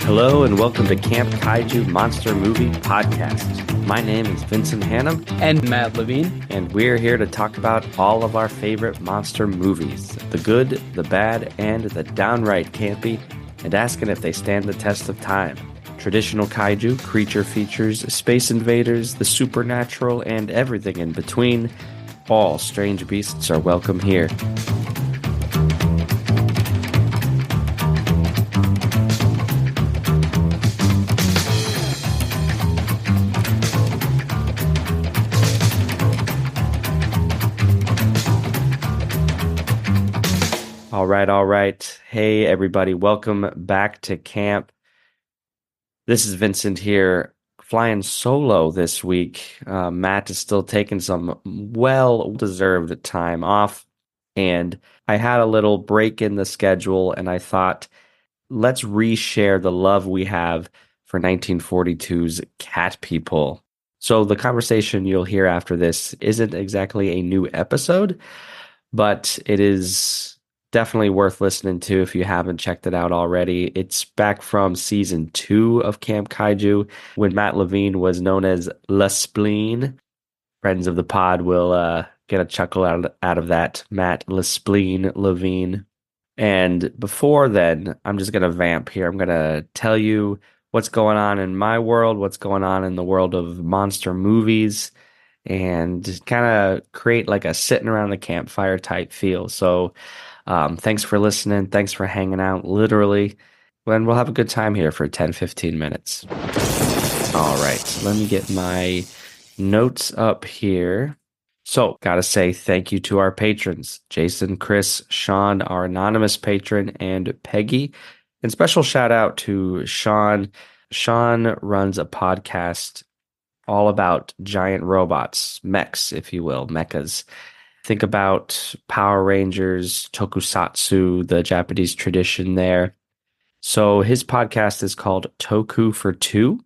Hello and welcome to Camp Kaiju Monster Movie Podcast. My name is Vincent Hannam. And Matt Levine. And we're here to talk about all of our favorite monster movies. The good, the bad, and the downright campy. And asking if they stand the test of time. Traditional kaiju, creature features, space invaders, the supernatural, and everything in between. All strange beasts are welcome here. All right. Hey, everybody. Welcome back to camp. This is Vincent here, flying solo this week. Matt is still taking some well-deserved time off, and I had a little break in the schedule, and I thought, let's reshare the love we have for 1942's Cat People. So the conversation you'll hear after this isn't exactly a new episode, but it is definitely worth listening to if you haven't checked it out already. It's back from season 2 of Camp Kaiju when Matt Levine was known as La Spleen. Friends of the pod will get a chuckle out of that. Matt La Spleen Levine. And before then, I'm just going to vamp here. I'm going to tell you what's going on in my world, what's going on in the world of monster movies, and kind of create like a sitting around the campfire type feel. So thanks for listening. Thanks for hanging out, literally. And we'll have a good time here for 10, 15 minutes. All right, let me get my notes up here. So, gotta say thank you to our patrons, Jason, Chris, Sean, our anonymous patron, and Peggy. And special shout out to Sean. Sean runs a podcast all about giant robots, mechs, if you will, mechas. Think about Power Rangers, tokusatsu, the Japanese tradition there. So his podcast is called Toku For Two.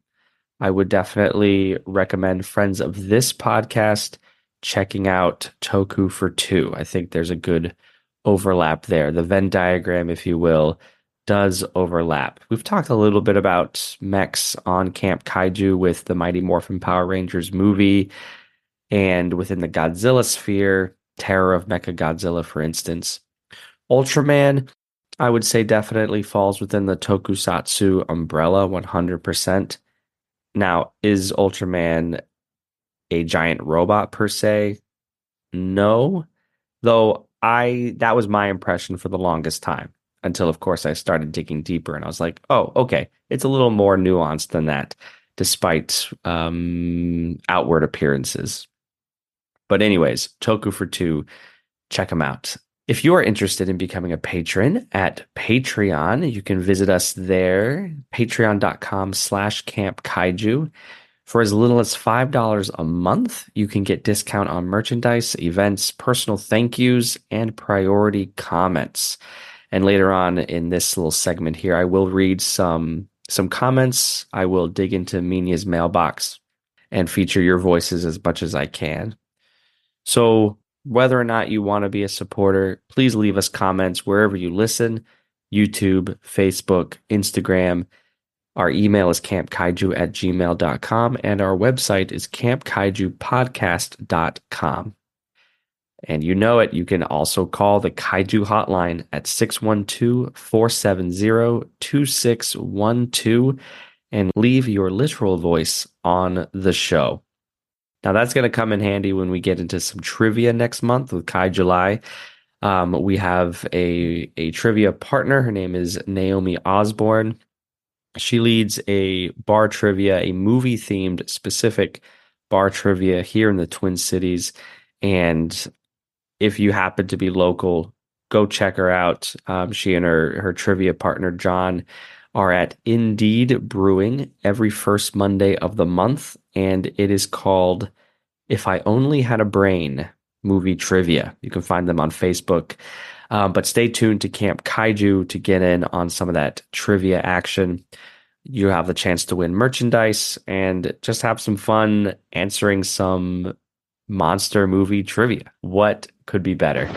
I would definitely recommend friends of this podcast checking out Toku For Two. I think there's a good overlap there. The Venn diagram, if you will, does overlap. We've talked a little bit about mechs on Camp Kaiju with the Mighty Morphin Power Rangers movie, and within the Godzilla sphere, Terror of Mechagodzilla, for instance. Ultraman, I would say, definitely falls within the tokusatsu umbrella 100%. Now, is Ultraman a giant robot per se? No. Though that was my impression for the longest time, until, of course, I started digging deeper and I was like, oh, okay, it's a little more nuanced than that, despite outward appearances. But anyways, Toku For Two, check them out. If you are interested in becoming a patron at Patreon, you can visit us there, patreon.com/Camp Kaiju. For as little as $5 a month, you can get discount on merchandise, events, personal thank yous, and priority comments. And later on in this little segment here, I will read some comments. I will dig into Minia's mailbox and feature your voices as much as I can. So whether or not you want to be a supporter, please leave us comments wherever you listen, YouTube, Facebook, Instagram. Our email is campkaiju@gmail.com, and our website is campkaijupodcast.com. And you know it, you can also call the Kaiju hotline at 612-470-2612 and leave your literal voice on the show. Now, that's going to come in handy when we get into some trivia next month with Kai July. We have a trivia partner. Her name is Naomi Osborne. She leads a bar trivia, a movie-themed specific bar trivia here in the Twin Cities. And if you happen to be local, go check her out. She and her trivia partner, John, are at Indeed Brewing every first Monday of the month, and it is called If I Only Had a Brain Movie Trivia. You can find them on Facebook. But stay tuned to Camp Kaiju to get in on some of that trivia action. You have the chance to win merchandise and just have some fun answering some monster movie trivia. What could be better?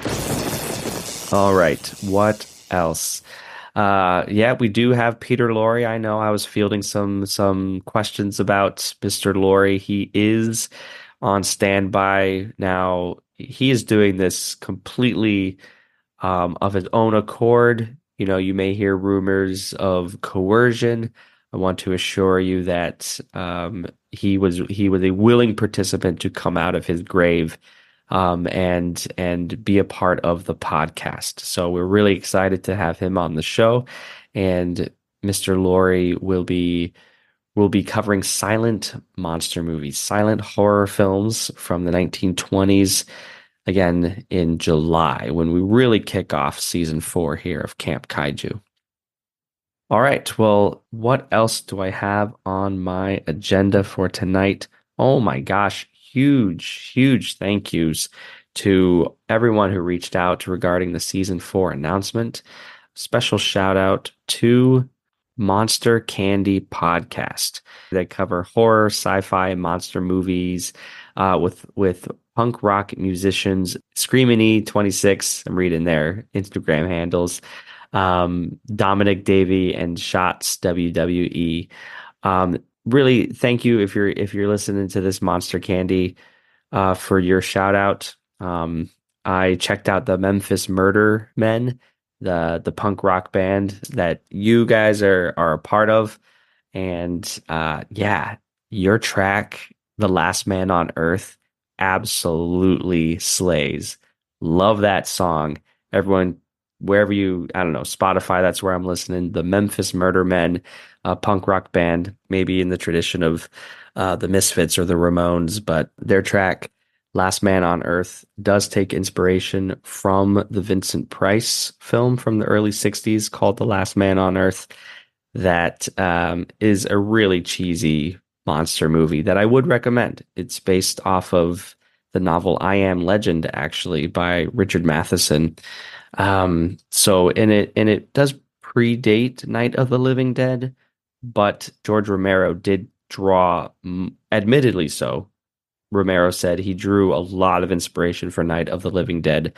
All right, what else? Yeah, we do have Peter Lorre. I know I was fielding some questions about Mr. Lorre. He is on standby now. He is doing this completely of his own accord. You know, you may hear rumors of coercion. I want to assure you that he was a willing participant to come out of his grave and be a part of the podcast. So we're really excited to have him on the show, and Mr. Lorre will be covering silent monster movies, silent horror films from the 1920s, again in July when we really kick off season 4 here of Camp Kaiju. All right, well, what else do I have on my agenda for tonight? Oh my gosh, huge thank yous to everyone who reached out regarding the season 4 announcement. Special shout out to Monster Candy Podcast. They cover horror, sci-fi, monster movies with punk rock musicians. Screamini26, I'm reading their Instagram handles. Dominic Davey and Shots WWE. Really, thank you if you're listening to this, Monster Candy, for your shout out. I checked out the Memphis Murder Men, the punk rock band that you guys are a part of, and yeah, your track, "The Last Man on Earth," absolutely slays. Love that song. Everyone, wherever I don't know, Spotify, that's where I'm listening. The Memphis Murder Men, a punk rock band, maybe in the tradition of the Misfits or the Ramones, but their track, "Last Man on Earth," does take inspiration from the Vincent Price film from the early 60s called "The Last Man on Earth." That is a really cheesy monster movie that I would recommend. It's based off of the novel I Am Legend, actually, by Richard Matheson. So it does predate Night of the Living Dead, but George Romero did draw, admittedly so. Romero said he drew a lot of inspiration for Night of the Living Dead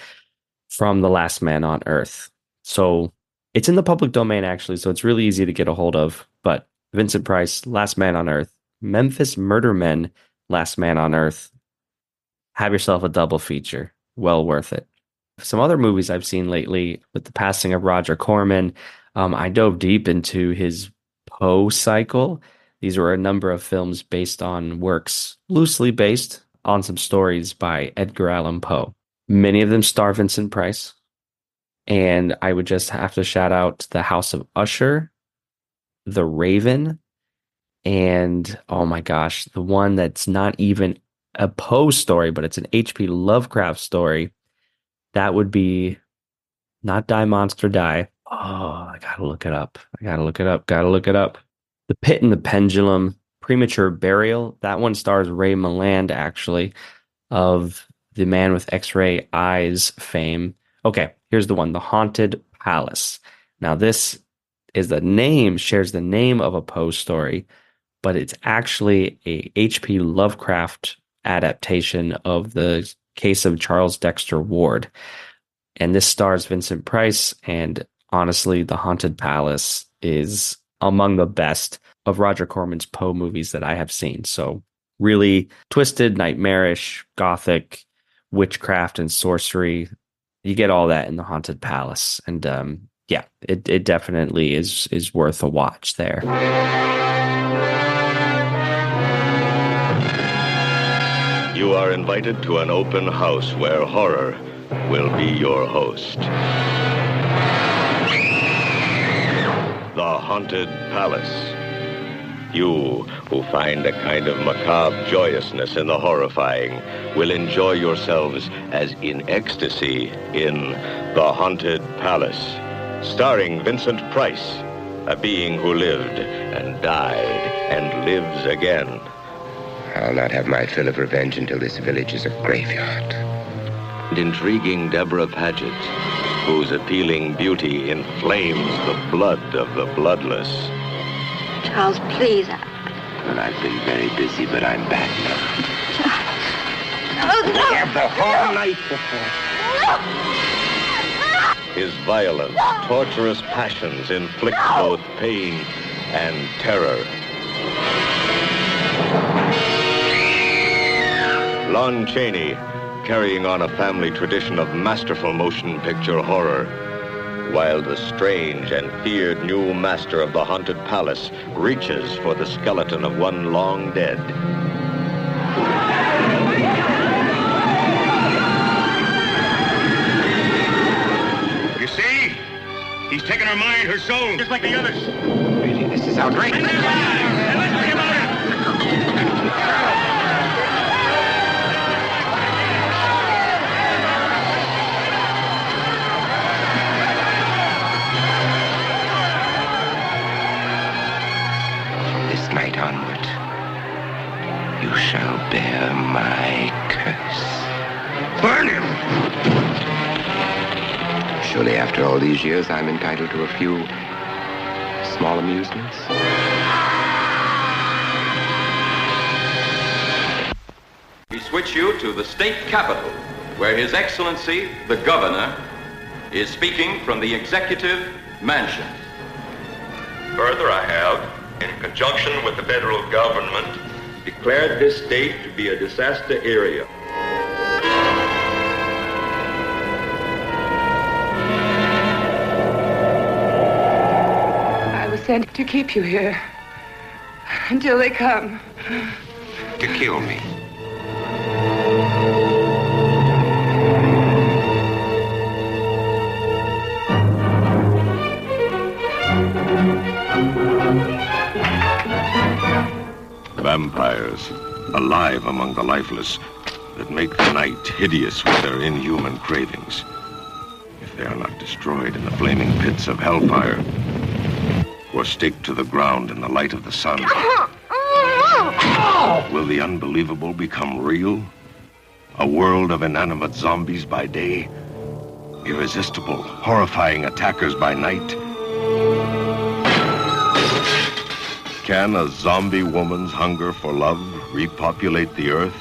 from The Last Man on Earth. So it's in the public domain, actually, so it's really easy to get a hold of. But Vincent Price, "Last Man on Earth," Memphis Murder Men, "Last Man on Earth." Have yourself a double feature. Well worth it. Some other movies I've seen lately with the passing of Roger Corman, I dove deep into his Poe cycle. These were a number of films based on works loosely based on some stories by Edgar Allan Poe. Many of them star Vincent Price. And I would just have to shout out The House of Usher, The Raven, and oh my gosh, the one that's not even a Poe story, but it's an H.P. Lovecraft story. That would be not Die Monster Die. Oh, I gotta look it up. Gotta look it up. The Pit and the Pendulum, Premature Burial. That one stars Ray Milland, actually, of the Man with X-Ray Eyes fame. Okay, here's the one, The Haunted Palace. Now, this is shares the name of a Poe story, but it's actually a H.P. Lovecraft adaptation of the case of Charles Dexter Ward. And this stars Vincent Price, and honestly, The Haunted Palace is among the best of Roger Corman's Poe movies that I have seen. So really twisted, nightmarish, gothic, witchcraft and sorcery. You get all that in The Haunted Palace. And yeah, it definitely is worth a watch there. You are invited to an open house where horror will be your host. The Haunted Palace. You, who find a kind of macabre joyousness in the horrifying, will enjoy yourselves as in ecstasy in The Haunted Palace. Starring Vincent Price, a being who lived and died and lives again. I'll not have my fill of revenge until this village is a graveyard. And intriguing Deborah Paget, whose appealing beauty inflames the blood of the bloodless. Charles, please. Well, I've been very busy, but I'm back now. Charles, no! I have the whole night before. his violent, torturous passions inflict both pain and terror. Lon Chaney, carrying on a family tradition of masterful motion picture horror, while the strange and feared new master of the haunted palace reaches for the skeleton of one long dead. You see? He's taken her mind, her soul, just like the others. Really, this is outrageous. Night onward, you shall bear my curse. Burn him! Surely after all these years, I'm entitled to a few small amusements. We switch you to the state capitol, where His Excellency, the Governor, is speaking from the Executive Mansion. Further, I have, in conjunction with the federal government, declared this state to be a disaster area. I was sent to keep you here until they come. To kill me. Vampires, alive among the lifeless, that make the night hideous with their inhuman cravings. If they are not destroyed in the flaming pits of hellfire, or staked to the ground in the light of the sun, will the unbelievable become real? A world of inanimate zombies by day, irresistible, horrifying attackers by night. Can a zombie woman's hunger for love repopulate the earth?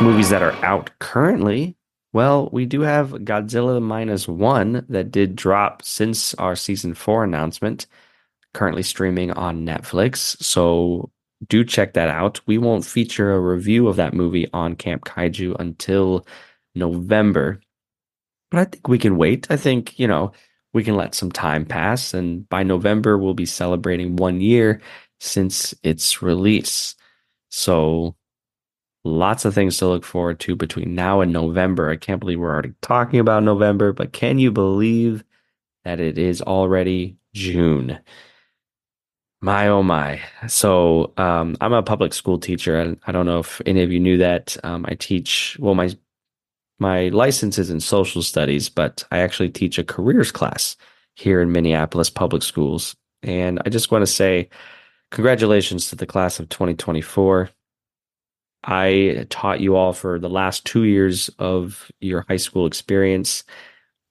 Movies that are out currently, well, we do have Godzilla -1 that did drop since our season 4 announcement, currently streaming on Netflix. So do check that out. We won't feature a review of that movie on Camp Kaiju until November, but I think we can wait. I think, we can let some time pass, and by November, we'll be celebrating 1 year since its release. So lots of things to look forward to between now and November. I can't believe we're already talking about November, but can you believe that it is already June? My, oh my. So I'm a public school teacher. And I don't know if any of you knew that. I teach, well, my license is in social studies, but I actually teach a careers class here in Minneapolis Public Schools. And I just want to say congratulations to the class of 2024. I taught you all for the last 2 years of your high school experience,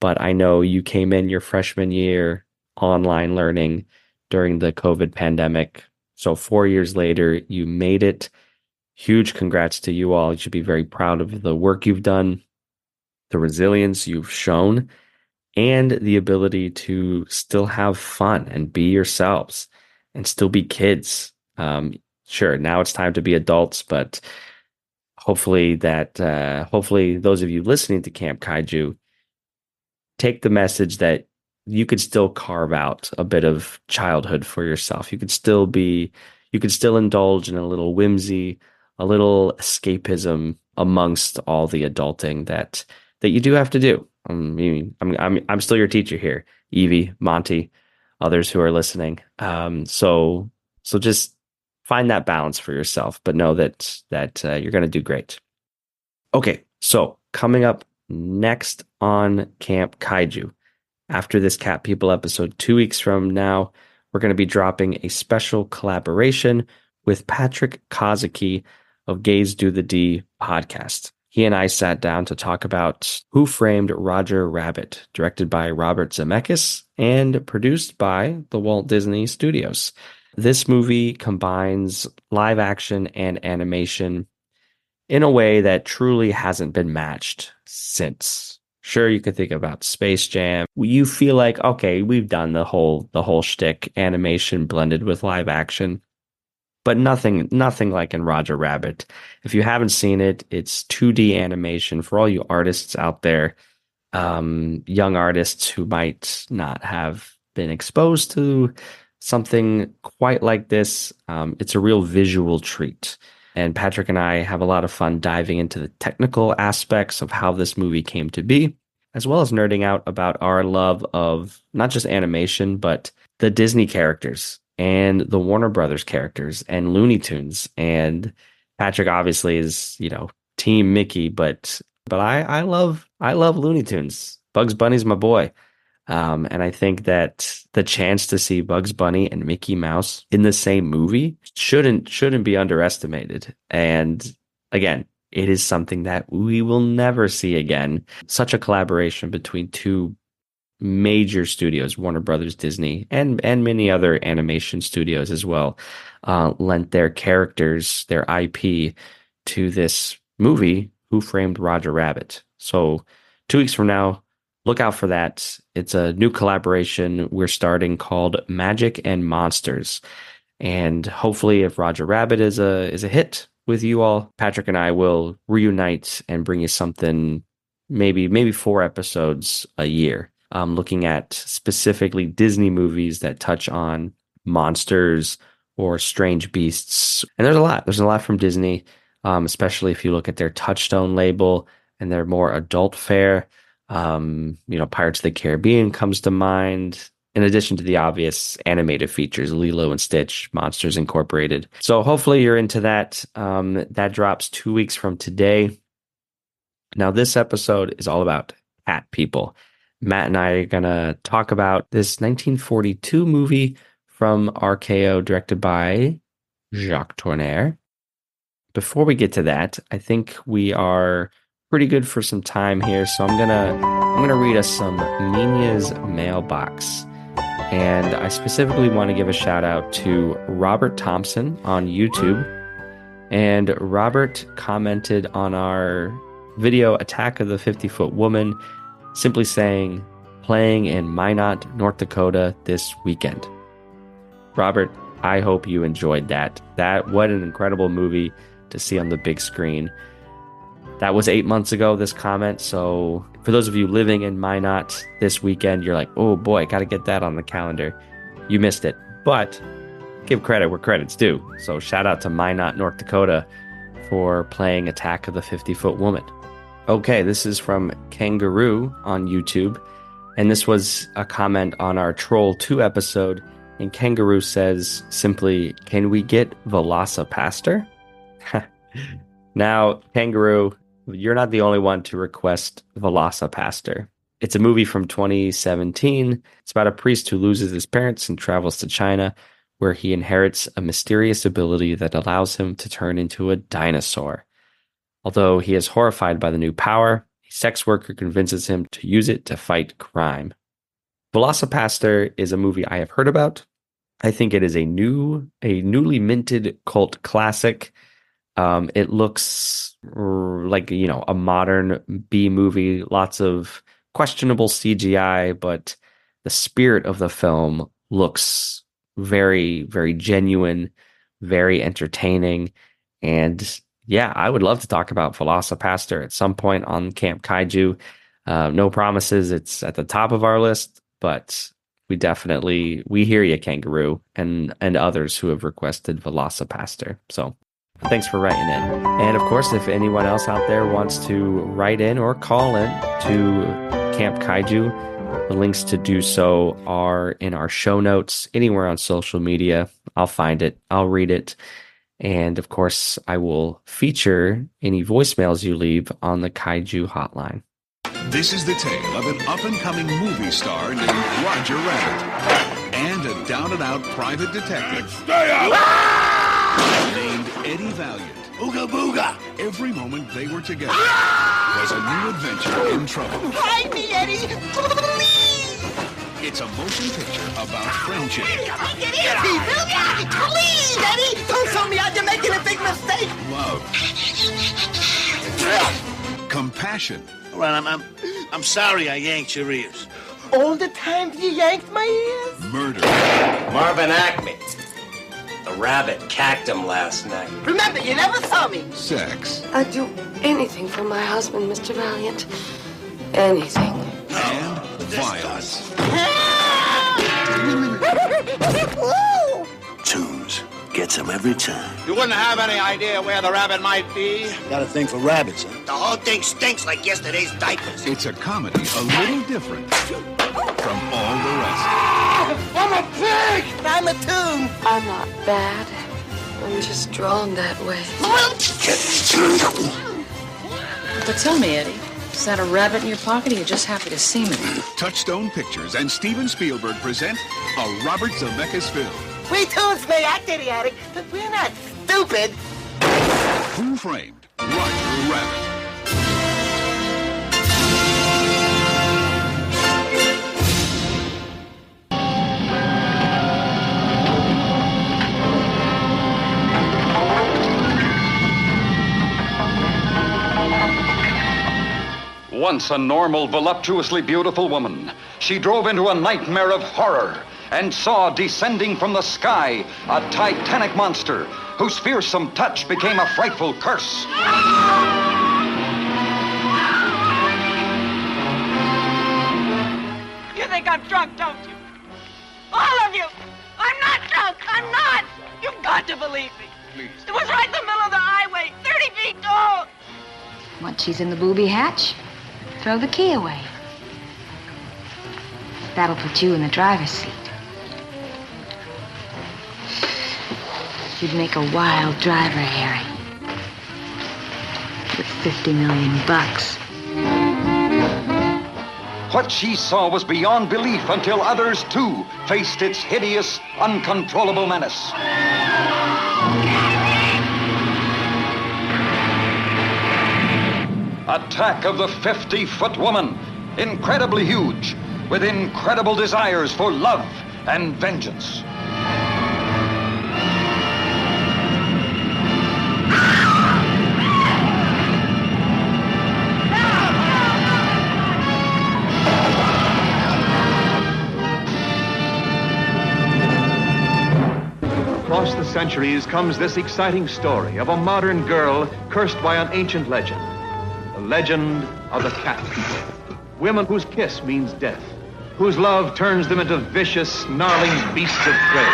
but I know you came in your freshman year online learning during the COVID pandemic. So 4 years later, you made it. Huge congrats to you all. You should be very proud of the work you've done, the resilience you've shown, and the ability to still have fun and be yourselves and still be kids. Sure, now it's time to be adults, but hopefully those of you listening to Camp Kaiju take the message that you could still carve out a bit of childhood for yourself. You could still indulge in a little whimsy, a little escapism amongst all the adulting that you do have to do. I'm still your teacher here, Evie, Monty, others who are listening. So just find that balance for yourself, but know that you're going to do great. Okay, so coming up next on Camp Kaiju, After this Cat People episode, 2 weeks from now, we're going to be dropping a special collaboration with Patrick Kazuki of Gays Do the D podcast. He and I sat down to talk about Who Framed Roger Rabbit, directed by Robert Zemeckis and produced by the Walt Disney Studios. This movie combines live action and animation in a way that truly hasn't been matched since. Sure, you could think about Space Jam. You feel like, okay, we've done the whole shtick, animation blended with live action, but nothing like in Roger Rabbit. If you haven't seen it, it's 2D animation for all you artists out there, young artists who might not have been exposed to something quite like this. It's a real visual treat. And Patrick and I have a lot of fun diving into the technical aspects of how this movie came to be, as well as nerding out about our love of not just animation, but the Disney characters and the Warner Brothers characters and Looney Tunes. And Patrick obviously is, Team Mickey, but I love Looney Tunes. Bugs Bunny's my boy. And I think that the chance to see Bugs Bunny and Mickey Mouse in the same movie shouldn't be underestimated. And again, it is something that we will never see again. Such a collaboration between two major studios, Warner Brothers, Disney, and many other animation studios as well, lent their characters, their IP to this movie, Who Framed Roger Rabbit. So 2 weeks from now, look out for that. It's a new collaboration we're starting called Magic and Monsters. And hopefully if Roger Rabbit is a hit with you all, Patrick and I will reunite and bring you something, maybe 4 episodes a year, looking at specifically Disney movies that touch on monsters or strange beasts. And there's a lot from Disney, especially if you look at their Touchstone label and their more adult fare. Pirates of the Caribbean comes to mind, in addition to the obvious animated features, Lilo and Stitch, Monsters Incorporated. So hopefully you're into that. That drops 2 weeks from today. Now, this episode is all about Cat People. Matt and I are going to talk about this 1942 movie from RKO, directed by Jacques Tourneur. Before we get to that, I think we are pretty good for some time here, so I'm gonna read us some Minya's mailbox, and I specifically want to give a shout out to Robert Thompson on YouTube. And Robert commented on our video Attack of the 50-Foot Woman, simply saying, playing in Minot, North Dakota this weekend. Robert, I hope you enjoyed that. What an incredible movie to see on the big screen. That was 8 months ago, this comment. So for those of you living in Minot this weekend, you're like, oh boy, got to get that on the calendar. You missed it. But give credit where credit's due. So shout out to Minot, North Dakota for playing Attack of the 50-Foot Woman. Okay, this is from Kangaroo on YouTube. And this was a comment on our Troll 2 episode. And Kangaroo says simply, can we get Velocipaster? Now, Kangaroo, you're not the only one to request Velocipaster. It's a movie from 2017. It's about a priest who loses his parents and travels to China, where he inherits a mysterious ability that allows him to turn into a dinosaur. Although he is horrified by the new power, a sex worker convinces him to use it to fight crime. Velocipaster is a movie I have heard about. I think it is a newly minted cult classic. It looks like, a modern B movie, lots of questionable CGI, but the spirit of the film looks very, very genuine, very entertaining. And yeah, I would love to talk about Velocipaster at some point on Camp Kaiju. No promises it's at the top of our list, but we hear you, Kangaroo, and others who have requested Velocipaster. So thanks for writing in. And of course, if anyone else out there wants to write in or call in to Camp Kaiju, the links to do so are in our show notes, anywhere on social media. I'll find it. I'll read it. And of course, I will feature any voicemails you leave on the Kaiju hotline. This is the tale of an up-and-coming movie star named Roger Rabbit and a down-and-out private detective named Eddie Valiant. Ooga booga! Every moment they were together was a new adventure in trouble. Hide me, Eddie! Please! It's a motion picture about friendship. Get easy, Billy! Please, Eddie! Don't throw me out, you're making a big mistake! Love. Compassion. All right, I'm sorry I yanked your ears. All the time you yanked my ears? Murder. Marvin Acme. The rabbit cacked him last night. Remember, you never saw me. Sex. I'd do anything for my husband, Mr. Valiant. Anything. And violence. Tunes gets him every time. You wouldn't have any idea where the rabbit might be? Got a thing for rabbits, huh? The whole thing stinks like yesterday's diapers. It's a comedy a little different from all the rest. I'm a pig! I'm a tune. I'm not bad. I'm just drawn that way. But tell me, Eddie, is that a rabbit in your pocket or you're just happy to see me? Touchstone Pictures and Steven Spielberg present a Robert Zemeckis film. We tunes may act idiotic, but we're not stupid. Who Framed Roger Rabbit? Once a normal, voluptuously beautiful woman, she drove into a nightmare of horror and saw descending from the sky a titanic monster whose fearsome touch became a frightful curse. You think I'm drunk, don't you? All of you! I'm not drunk! I'm not! You've got to believe me. Please. It was right in the middle of the highway, 30 feet tall. Once she's in the booby hatch, throw the key away. That'll put you in the driver's seat. You'd make a wild driver, Harry. With $50 million. What she saw was beyond belief until others, too, faced its hideous, uncontrollable menace. Attack of the 50-foot woman, incredibly huge, with incredible desires for love and vengeance. Across the centuries comes this exciting story of a modern girl cursed by an ancient legend. The legend of the cat people. Women whose kiss means death, whose love turns them into vicious, snarling beasts of prey.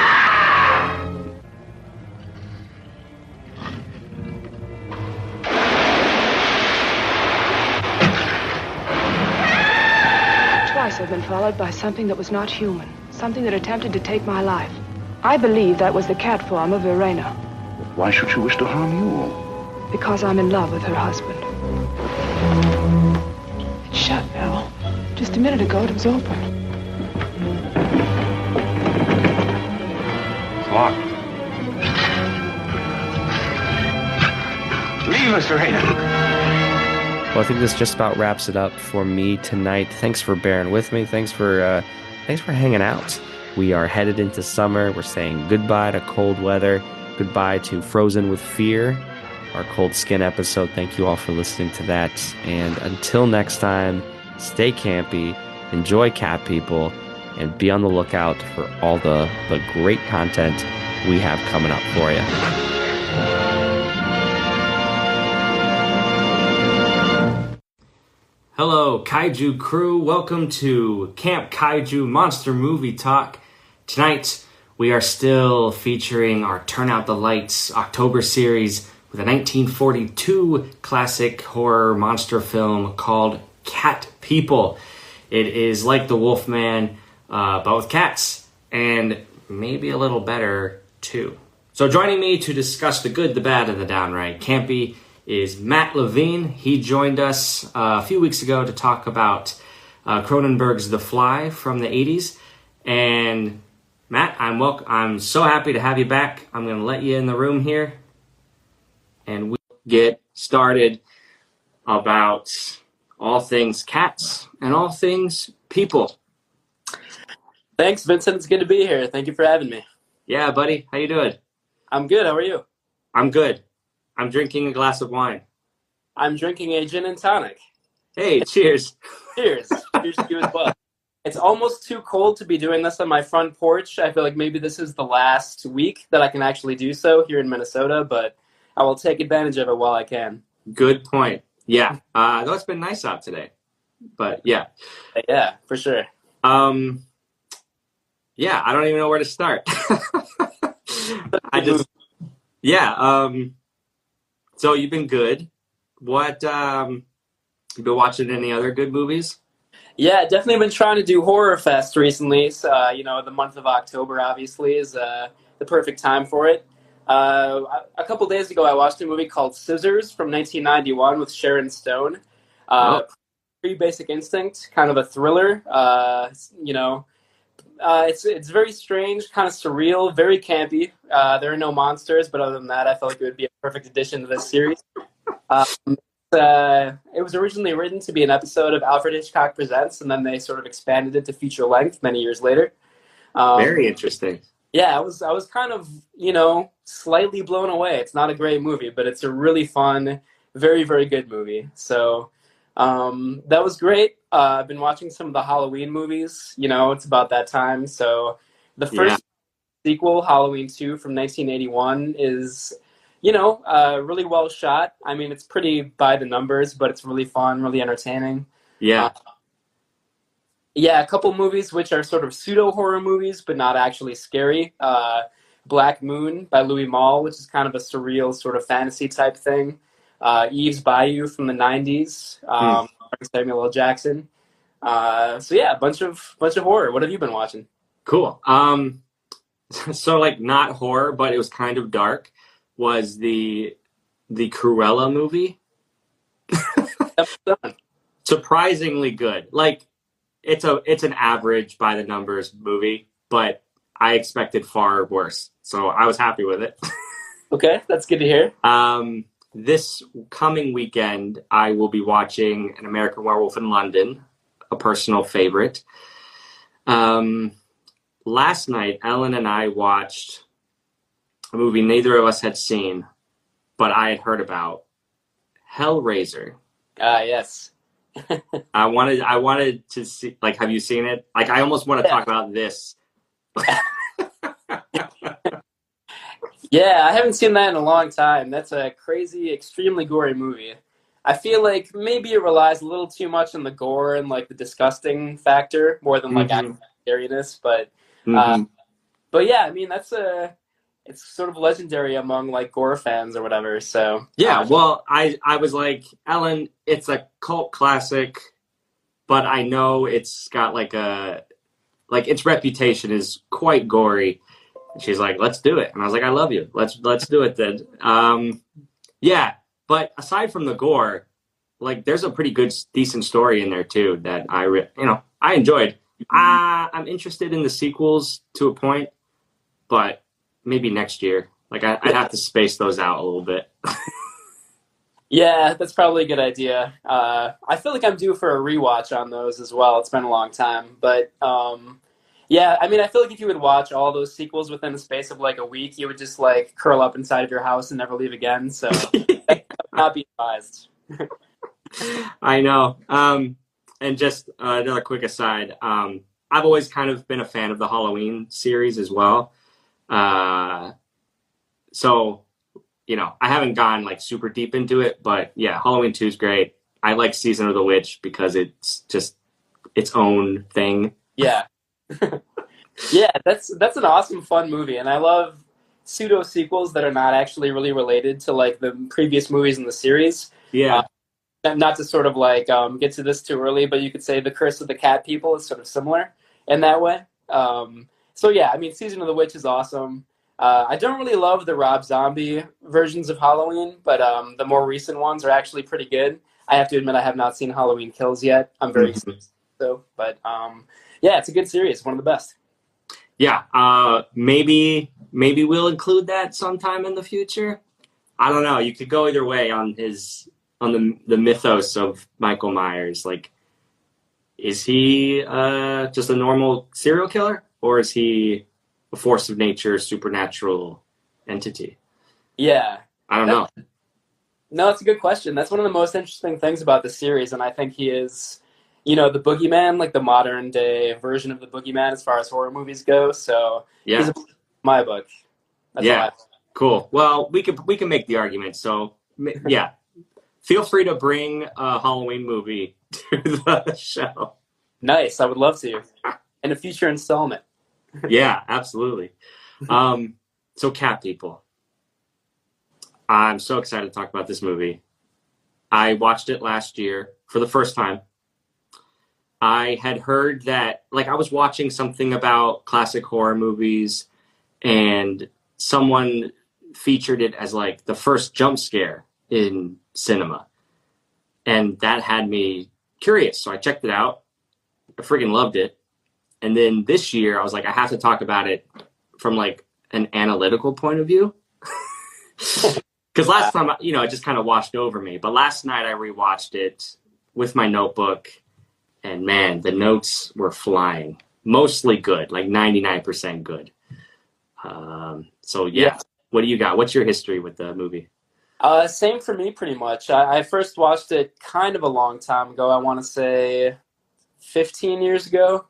Twice I've been followed by something that was not human, something that attempted to take my life. I believe that was the cat form of Irena. Why should she wish to harm you? Because I'm in love with her husband. It's shut now. Just a minute ago, it was open. It's locked. Leave us, Irena. Well, I think this just about wraps it up for me tonight. Thanks for bearing with me. Thanks for hanging out. We are headed into summer. We're saying goodbye to cold weather. Goodbye to Frozen with Fear, our cold skin episode. Thank you all for listening to that. And until next time, stay campy, enjoy cat people, and be on the lookout for all the great content we have coming up for you. Hello, Kaiju crew. Welcome to Camp Kaiju Monster Movie Talk. Tonight, we are still featuring our Turn Out the Lights October series with a 1942 classic horror monster film called Cat People. It is like The Wolfman, but with cats, and maybe a little better, too. So joining me to discuss the good, the bad, and the downright campy is Matt Levine. He joined us a few weeks ago to talk about Cronenberg's The Fly from the 80s. And Matt, I'm so happy to have you back. I'm going to let you in the room here, and we'll get started about all things cats and all things people. Thanks, Vincent. It's good to be here. Thank you for having me. Yeah, buddy. How you doing? I'm good. How are you? I'm good. I'm drinking a glass of wine. I'm drinking a gin and tonic. Hey, cheers. Cheers. Cheers to you as well. It's almost too cold to be doing this on my front porch. I feel like maybe this is the last week that I can actually do so here in Minnesota, but I will take advantage of it while I can. Good point. Yeah. Though it's been nice out today. But yeah. Yeah, for sure. Yeah, I don't even know where to start. So you've been good. What, you been watching any other good movies? Yeah, definitely been trying to do Horror Fest recently. So, the month of October obviously is the perfect time for it. A couple days ago, I watched a movie called Scissors from 1991 with Sharon Stone. Pre-Basic Instinct, kind of a thriller. It's very strange, kind of surreal, very campy. There are no monsters, but other than that, I felt like it would be a perfect addition to this series. It was originally written to be an episode of Alfred Hitchcock Presents, and then they sort of expanded it to feature length many years later. Very interesting. Yeah, I was kind of, slightly blown away. It's not a great movie, but it's a really fun, very, very good movie. So that was great. I've been watching some of the Halloween movies. It's about that time. So the first sequel, Halloween 2 from 1981, is, really well shot. I mean, it's pretty by the numbers, but it's really fun, really entertaining. Yeah. A couple movies which are sort of pseudo-horror movies, but not actually scary. Black Moon by Louis Malle, which is kind of a surreal sort of fantasy type thing. Eve's Bayou from the 90s, Samuel L. Jackson. A bunch of horror. What have you been watching? Cool. So not horror, but it was kind of dark, was the Cruella movie. Surprisingly good. It's an average by the numbers movie, but I expected far worse. So I was happy with it. Okay, that's good to hear. This coming weekend, I will be watching An American Werewolf in London, a personal favorite. Last night, Ellen and I watched a movie neither of us had seen, but I had heard about, Hellraiser. Yes. I wanted to see, have you seen it? I almost want to talk about this. Yeah, I haven't seen that in a long time. That's a crazy, extremely gory movie. I feel like maybe it relies a little too much on the gore and the disgusting factor more than actual scariness. But yeah, I mean it's sort of legendary among gore fans or whatever. So yeah, well, I was like, Ellen, it's a cult classic, but I know it's got its reputation is quite gory. She's like, let's do it. And I was like, I love you. Let's do it then. Yeah. But aside from the gore, there's a pretty good, decent story in there too that I enjoyed. I'm interested in the sequels to a point, but maybe next year. I'd have to space those out a little bit. Yeah, that's probably a good idea. I feel like I'm due for a rewatch on those as well. It's been a long time, but yeah, I mean, I feel like if you would watch all those sequels within the space of a week, you would just curl up inside of your house and never leave again. So that would not be advised. I know. And just another quick aside, I've always kind of been a fan of the Halloween series as well. So, I haven't gone super deep into it, but yeah, Halloween 2 is great. I like Season of the Witch because it's just its own thing. Yeah. Yeah, that's an awesome, fun movie, and I love pseudo sequels that are not actually really related to the previous movies in the series. Yeah. Not to sort of get to this too early, but you could say The Curse of the Cat People is sort of similar in that way. So yeah, I mean, Season of the Witch is awesome. I don't really love the Rob Zombie versions of Halloween, but the more recent ones are actually pretty good. I have to admit I have not seen Halloween Kills yet. I'm very excited, though. But yeah, it's a good series. One of the best. Yeah, maybe we'll include that sometime in the future. I don't know. You could go either way on the mythos of Michael Myers. Like, is he just a normal serial killer, or is he a force of nature, supernatural entity? Yeah, I don't know. No, it's a good question. That's one of the most interesting things about the series, and I think he is, the boogeyman, like the modern day version of the boogeyman as far as horror movies go. So yeah, he's my book. That's yeah, cool. Well, we can make the argument. So yeah, feel free to bring a Halloween movie to the show. Nice, I would love to in a future installment. Yeah, absolutely. So Cat People. I'm so excited to talk about this movie. I watched it last year for the first time. I had heard that, I was watching something about classic horror movies, and someone featured it as the first jump scare in cinema. And that had me curious. So I checked it out. I freaking loved it. And then this year I was like, I have to talk about it from an analytical point of view. Because last time, it just kind of washed over me. But last night I rewatched it with my notebook, and man, the notes were flying. Mostly good, 99% good. So yeah, what do you got? What's your history with the movie? Same for me, pretty much. I first watched it kind of a long time ago. I want to say 15 years ago,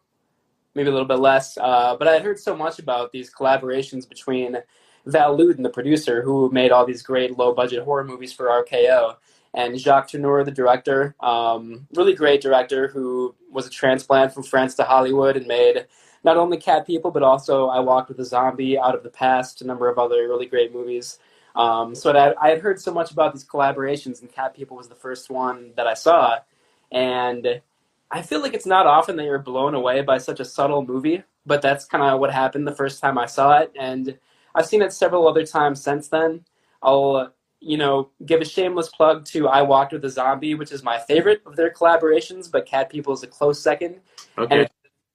maybe a little bit less. But I had heard so much about these collaborations between Val Lewton, the producer, who made all these great low-budget horror movies for RKO, and Jacques Tourneur, the director, really great director who was a transplant from France to Hollywood and made not only Cat People, but also I Walked with a Zombie, Out of the Past, a number of other really great movies. So I had heard so much about these collaborations, and Cat People was the first one that I saw. And I feel like it's not often that you're blown away by such a subtle movie, but that's kind of what happened the first time I saw it. And I've seen it several other times since then. I'll, give a shameless plug to I Walked with a Zombie, which is my favorite of their collaborations, but Cat People is a close second. Okay. And it's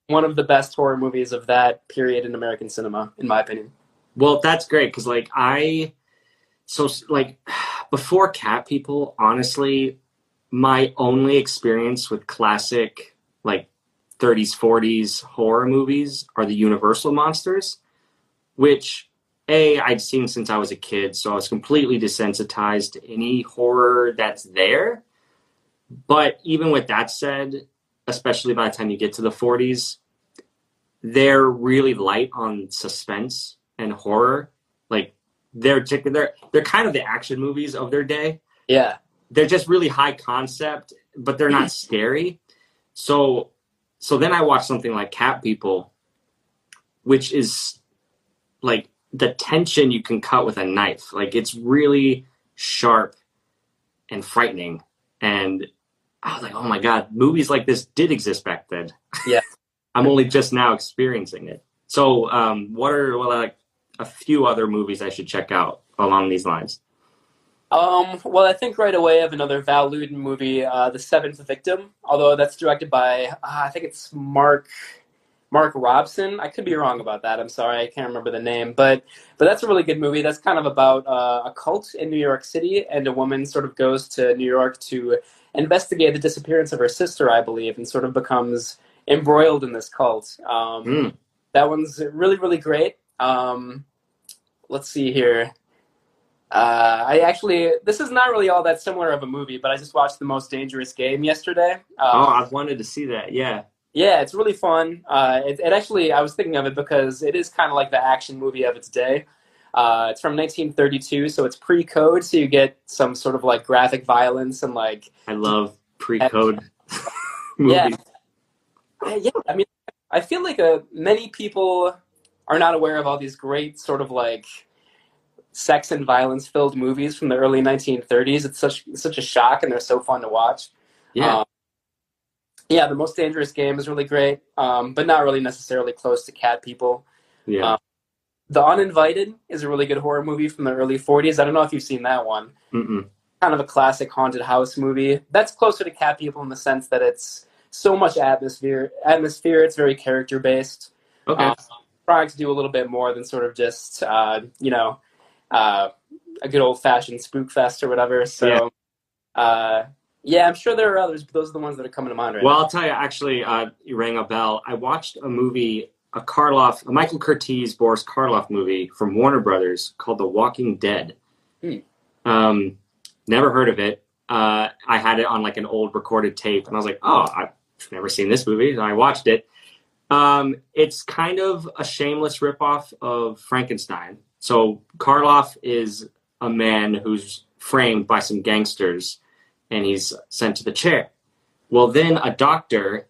one of the best horror movies of that period in American cinema, in my opinion. Well, that's great, because before Cat People, honestly, my only experience with classic 30s, 40s horror movies are the Universal monsters, which I'd seen since I was a kid, so I was completely desensitized to any horror that's there. But even with that said, especially by the time you get to the 40s, they're really light on suspense and horror. They're kind of the action movies of their day. Yeah. They're just really high concept, but they're not scary. So then I watched something like Cat People, which is the tension you can cut with a knife. It's really sharp and frightening. And I was like, oh my God, movies like this did exist back then. Yeah. I'm only just now experiencing it. So what are a few other movies I should check out along these lines? Well, I think right away I have another Val Lewton movie, The Seventh Victim, although that's directed by, I think it's Mark Robson. I could be wrong about that. I'm sorry, I can't remember the name. But that's a really good movie. That's kind of about a cult in New York City, and a woman sort of goes to New York to investigate the disappearance of her sister, I believe, and sort of becomes embroiled in this cult. That one's really, really great. Let's see here. This is not really all that similar of a movie, but I just watched The Most Dangerous Game yesterday. I've wanted to see that, yeah. Yeah, it's really fun. It actually, I was thinking of it because it is kind of like the action movie of its day. It's from 1932, so it's pre-code, so you get some sort of graphic violence and I love pre-code movies. Yeah, I mean, I feel like many people are not aware of all these great sort of sex and violence filled movies from the early 1930s. It's such a shock, and they're so fun to watch. Yeah. Yeah, The Most Dangerous Game is really great, but not really necessarily close to Cat People. Yeah. The Uninvited is a really good horror movie from the early 40s. I don't know if you've seen that one. Mm-mm. Kind of a classic haunted house movie. That's closer to Cat People in the sense that it's so much atmosphere. It's very character-based. Okay. Trying to do a little bit more than sort of just, a good old-fashioned spook fest or whatever. So, I'm sure there are others, but those are the ones that are coming to mind right now. Well, I'll tell you, actually, you rang a bell. I watched a movie, a Michael Curtiz, Boris Karloff movie from Warner Brothers called The Walking Dead. Never heard of it. I had it on like an old recorded tape, and I was like, oh, I've never seen this movie. And I watched it. It's kind of a shameless ripoff of Frankenstein. So Karloff is a man who's framed by some gangsters, and he's sent to the chair. Well, then a doctor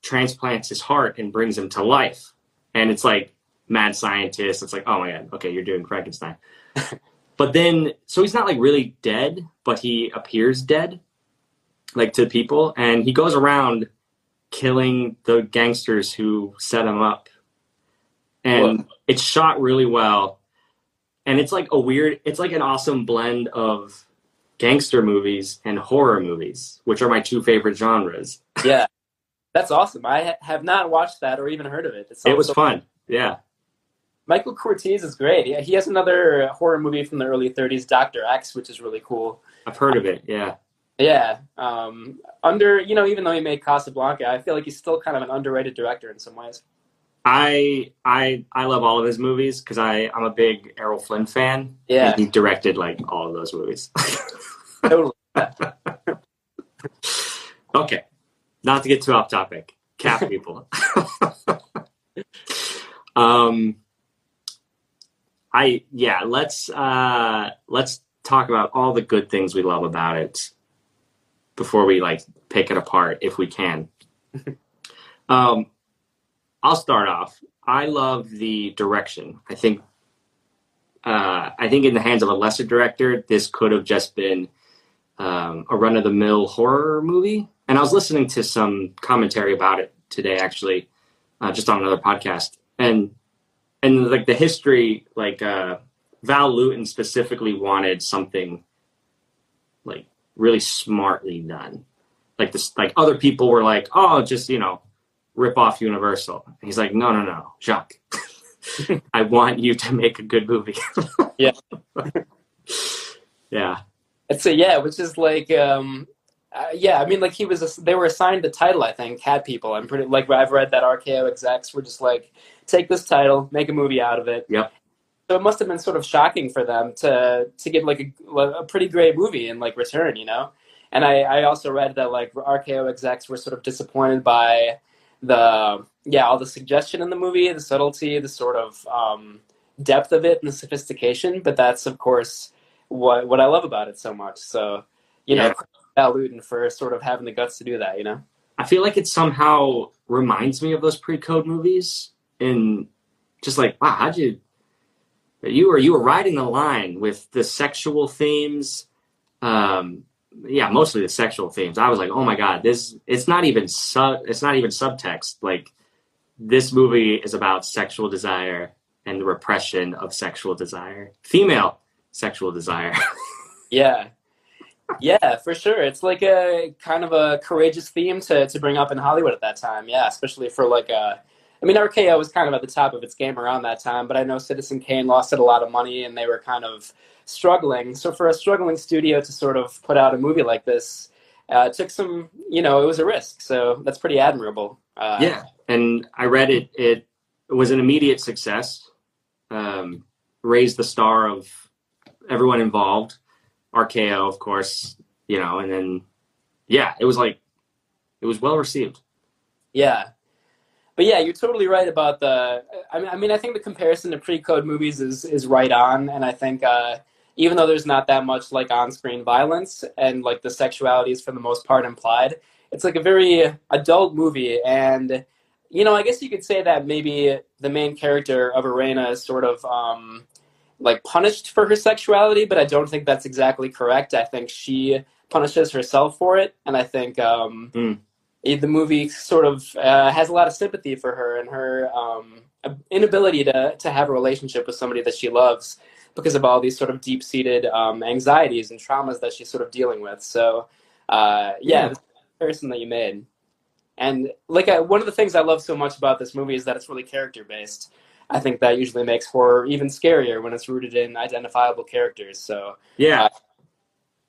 transplants his heart and brings him to life. And it's like mad scientist. It's like, oh my God, okay, you're doing Frankenstein. But then, so he's not really dead, but he appears dead, to people. And he goes around killing the gangsters who set him up. And it's shot really well. And it's it's like an awesome blend of gangster movies and horror movies, which are my two favorite genres. Yeah, that's awesome. I have not watched that or even heard of it. It was fun. Yeah. Michael Curtiz is great. He has another horror movie from the early 30s, Dr. X, which is really cool. I've heard of it, yeah. Yeah. Even though he made Casablanca, I feel like he's still kind of an underrated director in some ways. I love all of his movies because I'm a big Errol Flynn fan. Yeah. And he directed all of those movies. Totally. Okay. Not to get too off topic. Cat People. Let's talk about all the good things we love about it before we pick it apart if we can. I'll start off. I love the direction. I think in the hands of a lesser director, this could have just been a run-of-the-mill horror movie. And I was listening to some commentary about it today, actually, just on another podcast. And the history, Val Lewton specifically wanted something really smartly done. Other people were like, oh, just, rip off Universal. And he's like, no, Jacques. I want you to make a good movie. Yeah. Yeah. Which is they were assigned the title, I think, Cat People. I'm pretty, I've read that RKO execs were just take this title, make a movie out of it. Yep. So it must have been sort of shocking for them to get a pretty great movie in return, And I also read that RKO execs were sort of disappointed by all the suggestion in the movie, the subtlety, the sort of depth of it and the sophistication. But that's, of course, what I love about it so much. So, Val Lewton for sort of having the guts to do that, I feel like it somehow reminds me of those pre-code movies, and just wow, how'd you were riding the line with the sexual themes, mostly the sexual themes. I was like, oh my God, it's not even subtext. This movie is about sexual desire and the repression of sexual desire, female sexual desire. Yeah, for sure. It's a kind of a courageous theme to bring up in Hollywood at that time. Yeah, especially for RKO was kind of at the top of its game around that time, but I know Citizen Kane lost it a lot of money and they were kind of struggling. So for a struggling studio to sort of put out a movie like this, it took some, it was a risk. So that's pretty admirable. And I read it. It was an immediate success, raised the star of everyone involved. RKO, of course, and then, it was well received. Yeah. But yeah, you're totally right about I think the comparison to pre-code movies is right on. And I think even though there's not that much on-screen violence and the sexuality is for the most part implied, it's a very adult movie. And, I guess you could say that maybe the main character of Irena is sort of punished for her sexuality, but I don't think that's exactly correct. I think she punishes herself for it. And I think, the movie sort of has a lot of sympathy for her and her inability to have a relationship with somebody that she loves because of all these sort of deep-seated anxieties and traumas that she's sort of dealing with. So, the comparison that you made. And one of the things I love so much about this movie is that it's really character-based. I think that usually makes horror even scarier when it's rooted in identifiable characters. So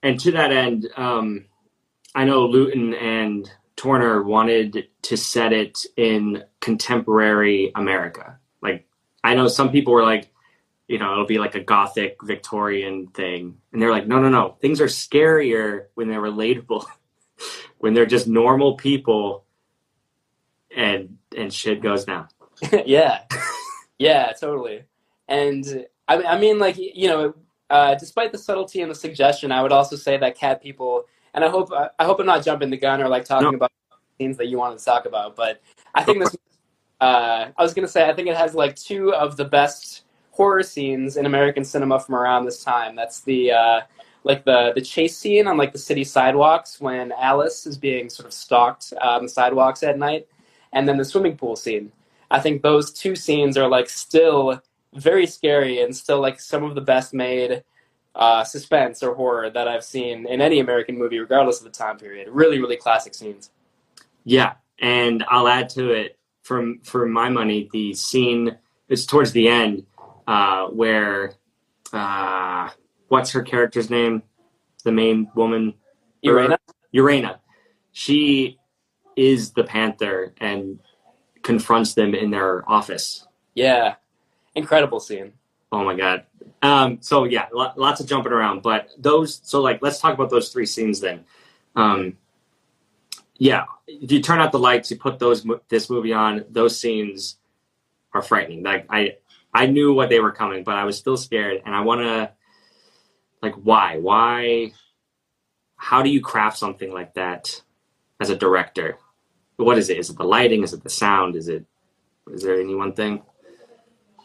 and to that end, I know Luton and Turner wanted to set it in contemporary America. Like, I know some people were like, it'll be like a gothic Victorian thing. And they're like, no. Things are scarier when they're relatable, when they're just normal people and shit goes down. Yeah, totally. And I mean, despite the subtlety and the suggestion, I would also say that Cat People, and I hope I'm not jumping the gun or talking about scenes that you wanted to talk about, but I think this, I was going to say, I think it has two of the best horror scenes in American cinema from around this time. That's the chase scene on the city sidewalks when Alice is being sort of stalked on the sidewalks at night, and then the swimming pool scene. I think those two scenes are still very scary and still some of the best made suspense or horror that I've seen in any American movie, regardless of the time period. Really, really classic scenes. Yeah, and I'll add to it, for my money, the scene is towards the end where what's her character's name? The main woman, Urena. She is the Panther and confronts them in their office. Yeah, incredible scene. Oh my god. So yeah, lots of jumping around, but those. So let's talk about those three scenes then. If you turn out the lights, you put this movie on. Those scenes are frightening. I knew what they were coming, but I was still scared, and I want to why? How do you craft something like that as a director? What is it? Is it the lighting? Is it the sound? Is there any one thing?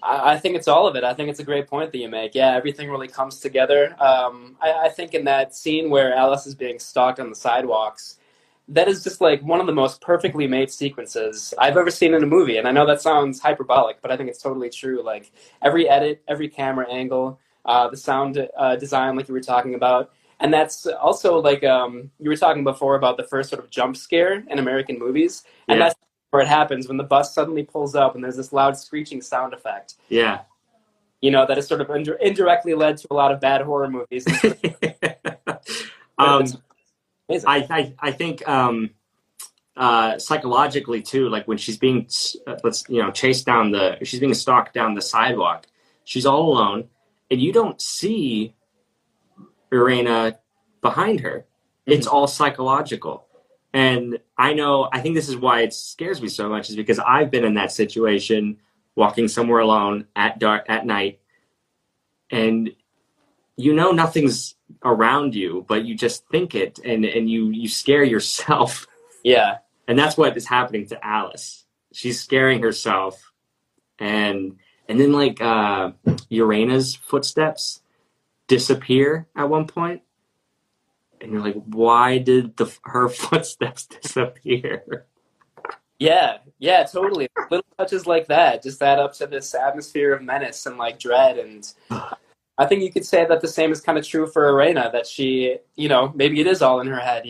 I think it's all of it. I think it's a great point that you make. Yeah, everything really comes together. I think in that scene where Alice is being stalked on the sidewalks, that is just one of the most perfectly made sequences I've ever seen in a movie. And I know that sounds hyperbolic, but I think it's totally true. Every edit, every camera angle, the sound design, like you were talking about. And that's also you were talking before about the first sort of jump scare in American movies. And that's where it happens when the bus suddenly pulls up and there's this loud screeching sound effect. Yeah. That has sort of indirectly led to a lot of bad horror movies. I think psychologically too, when she's being chased she's being stalked down the sidewalk, she's all alone and you don't see Irena behind her. It's all psychological. And I think this is why it scares me so much, is because I've been in that situation, walking somewhere alone at night, and nothing's around you, but you just think it, and you scare yourself. Yeah. And that's what is happening to Alice. She's scaring herself, and then Urena's footsteps disappear at one point, and you're like, why did her footsteps disappear? Yeah, totally. Little touches like that just add up to this atmosphere of menace and dread. And I think you could say that the same is kind of true for Irena, that she, maybe it is all in her head,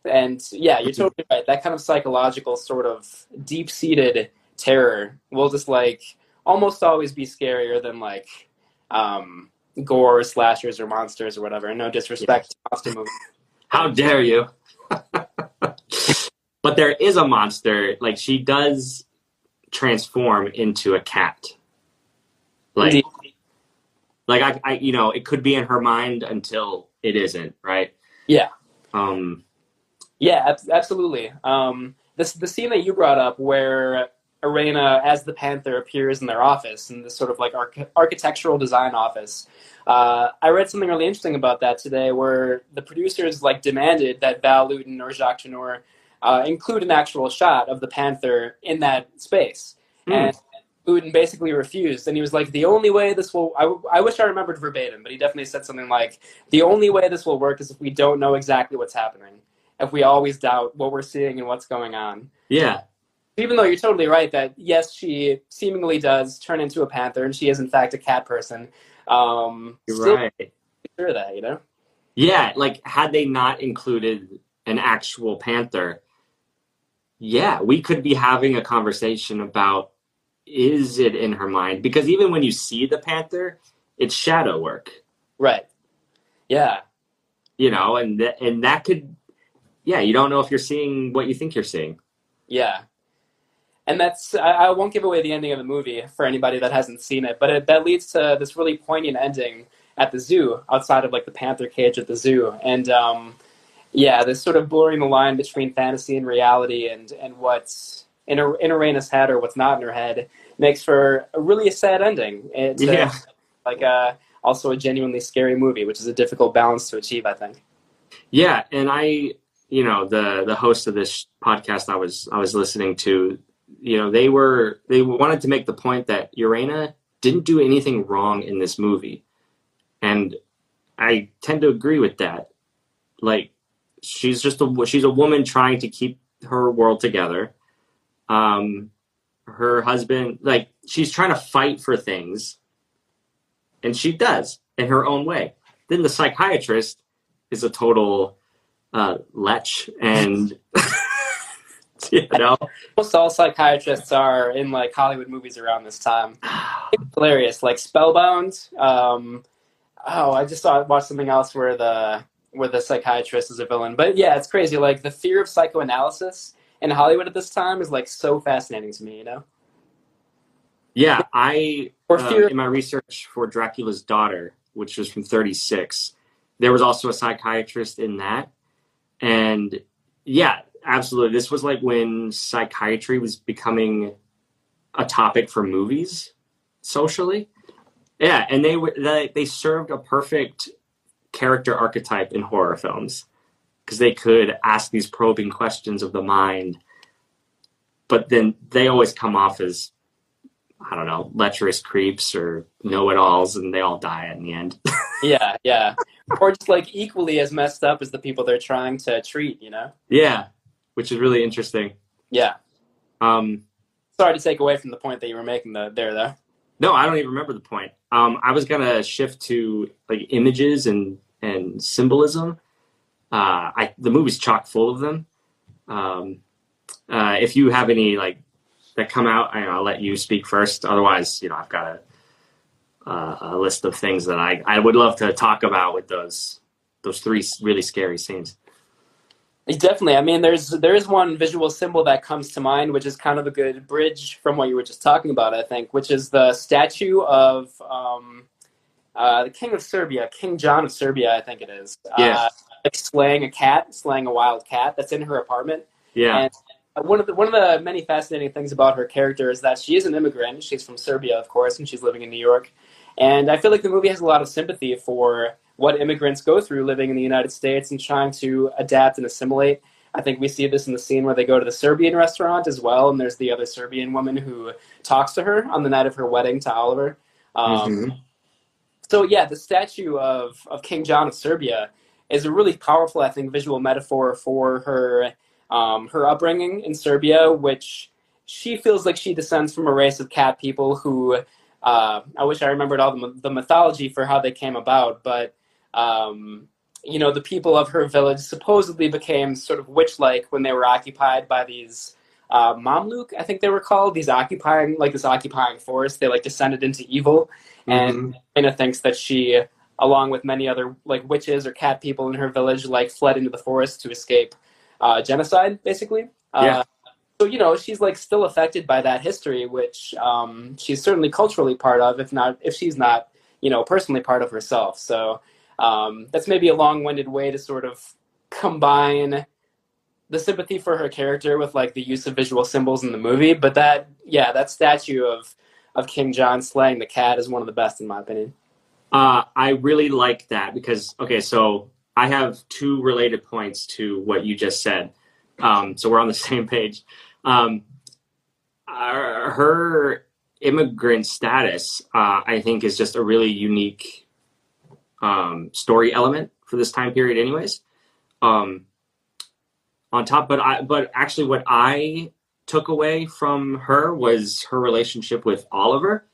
and yeah, you're totally right. That kind of psychological sort of deep-seated terror will just almost always be scarier than gore or slashers or monsters or whatever. No disrespect to monster movies. How dare you? But there is a monster. She does transform into a cat. I it could be in her mind until it isn't, right? Yeah. Yeah, absolutely. The scene that you brought up where Irena, as the Panther, appears in their office, in this sort of architectural design office. I read something really interesting about that today, where the producers demanded that Val Lewton or Jacques Tourneur include an actual shot of the Panther in that space, and Lewton basically refused. And he was the only way this will. I wish I remembered verbatim, but he definitely said something the only way this will work is if we don't know exactly what's happening. if we always doubt what we're seeing and what's going on. Yeah. Even though you're totally right that, yes, she seemingly does turn into a panther, and she is, in fact, a cat person. You're still right. sure that, you know? Yeah, like, had they not included an actual panther, yeah, we could be having a conversation about, is it in her mind? Because even when you see the panther, it's shadow work. Right. Yeah. You know, and that could, yeah, you don't know if you're seeing what you think you're seeing. Yeah. And that's, I won't give away the ending of the movie for anybody that hasn't seen it, but that leads to this really poignant ending at the zoo, outside of like the panther cage at the zoo. And yeah, this sort of blurring the line between fantasy and reality and what's in Arena's head or what's not in her head makes for a sad ending. It's also a genuinely scary movie, which is a difficult balance to achieve, I think. Yeah, and the host of this podcast I was listening to, they wanted to make the point that Urena didn't do anything wrong in this movie. And I tend to agree with that. Like, she's a woman trying to keep her world together. Her husband, like, she's trying to fight for things, and she does in her own way. Then the psychiatrist is a total lech, and almost all psychiatrists are in like Hollywood movies around this time. It's hilarious, like Spellbound. I just watched something else where the psychiatrist is a villain. But yeah, it's crazy. Like, the fear of psychoanalysis in Hollywood at this time is like so fascinating to me, you know? Yeah, in my research for Dracula's Daughter, which was from 1936, there was also a psychiatrist in that. And yeah, absolutely. This was like when psychiatry was becoming a topic for movies socially. Yeah, and they served a perfect character archetype in horror films because they could ask these probing questions of the mind, but then they always come off as, I don't know, lecherous creeps or know-it-alls, and they all die in the end. Yeah. Or just like equally as messed up as the people they're trying to treat, you know? Yeah, which is really interesting. Yeah. Sorry to take away from the point that you were making there, though. No, I don't even remember the point. I was gonna shift to like images and symbolism. The movie's chock full of them. If you have any like that come out, I'll let you speak first. Otherwise, I've got a list of things that I would love to talk about with those three really scary scenes. Definitely. I mean, there is one visual symbol that comes to mind, which is kind of a good bridge from what you were just talking about, I think, which is the statue of the King of Serbia, King John of Serbia, I think it is. Yeah. Slaying a wild cat that's in her apartment. Yeah. And one of the many fascinating things about her character is that she is an immigrant. She's from Serbia, of course, and she's living in New York. And I feel like the movie has a lot of sympathy for what immigrants go through living in the United States and trying to adapt and assimilate. I think we see this in the scene where they go to the Serbian restaurant as well, and there's the other Serbian woman who talks to her on the night of her wedding to Oliver. So yeah, the statue of King John of Serbia is a really powerful, I think, visual metaphor for her upbringing in Serbia, which she feels like she descends from a race of cat people who, I wish I remembered all the mythology for how they came about, but the people of her village supposedly became sort of witch-like when they were occupied by these Mamluk, I think they were called, this occupying force. They descended into evil, and Anna thinks that she, along with many other witches or cat people in her village, fled into the forest to escape genocide, basically. Yeah. So she's still affected by that history, which she's certainly culturally part of, if she's not personally part of herself. So that's maybe a long-winded way to sort of combine the sympathy for her character with the use of visual symbols in the movie. But that statue of King John slaying the cat is one of the best in my opinion. I really like that because, so I have two related points to what you just said. So we're on the same page. Her immigrant status, I think, is just a really unique story element for this time period anyways. on top. But actually, what I took away from her was her relationship with Oliver,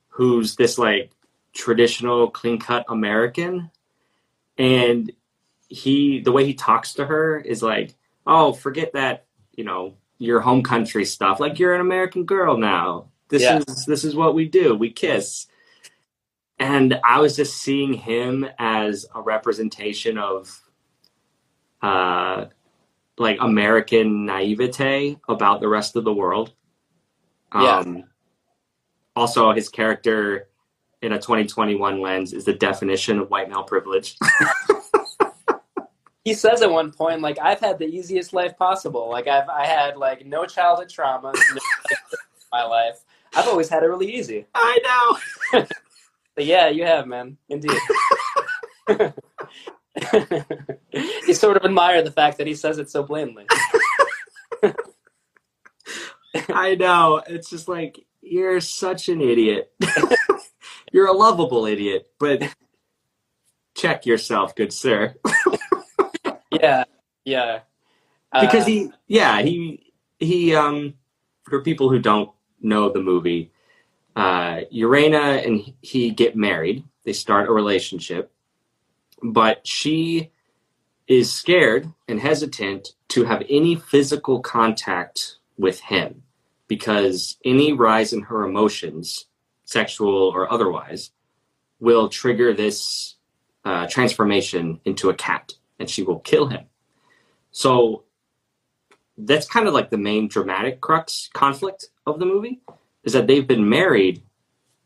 who's this like traditional, clean-cut American, and the way he talks to her is like, oh, forget that, your home country stuff. Like, you're an American girl now. This is what we do. We kiss. And I was just seeing him as a representation of like American naivete about the rest of the world. Also, his character in a 2021 lens is the definition of white male privilege. He says at one point, like, I've had the easiest life possible. Like, I had like no childhood trauma in my life. I've always had it really easy. I know. But yeah, you have, man. Indeed. You sort of admire the fact that he says it so blatantly. I know. It's just like, you're such an idiot. You're a lovable idiot, but check yourself, good sir. Yeah. Because he for people who don't know the movie, Urena and he get married. They start a relationship, but she is scared and hesitant to have any physical contact with him because any rise in her emotions, sexual or otherwise, will trigger this transformation into a cat, and she will kill him. So that's kind of like the main dramatic conflict of the movie, is that they've been married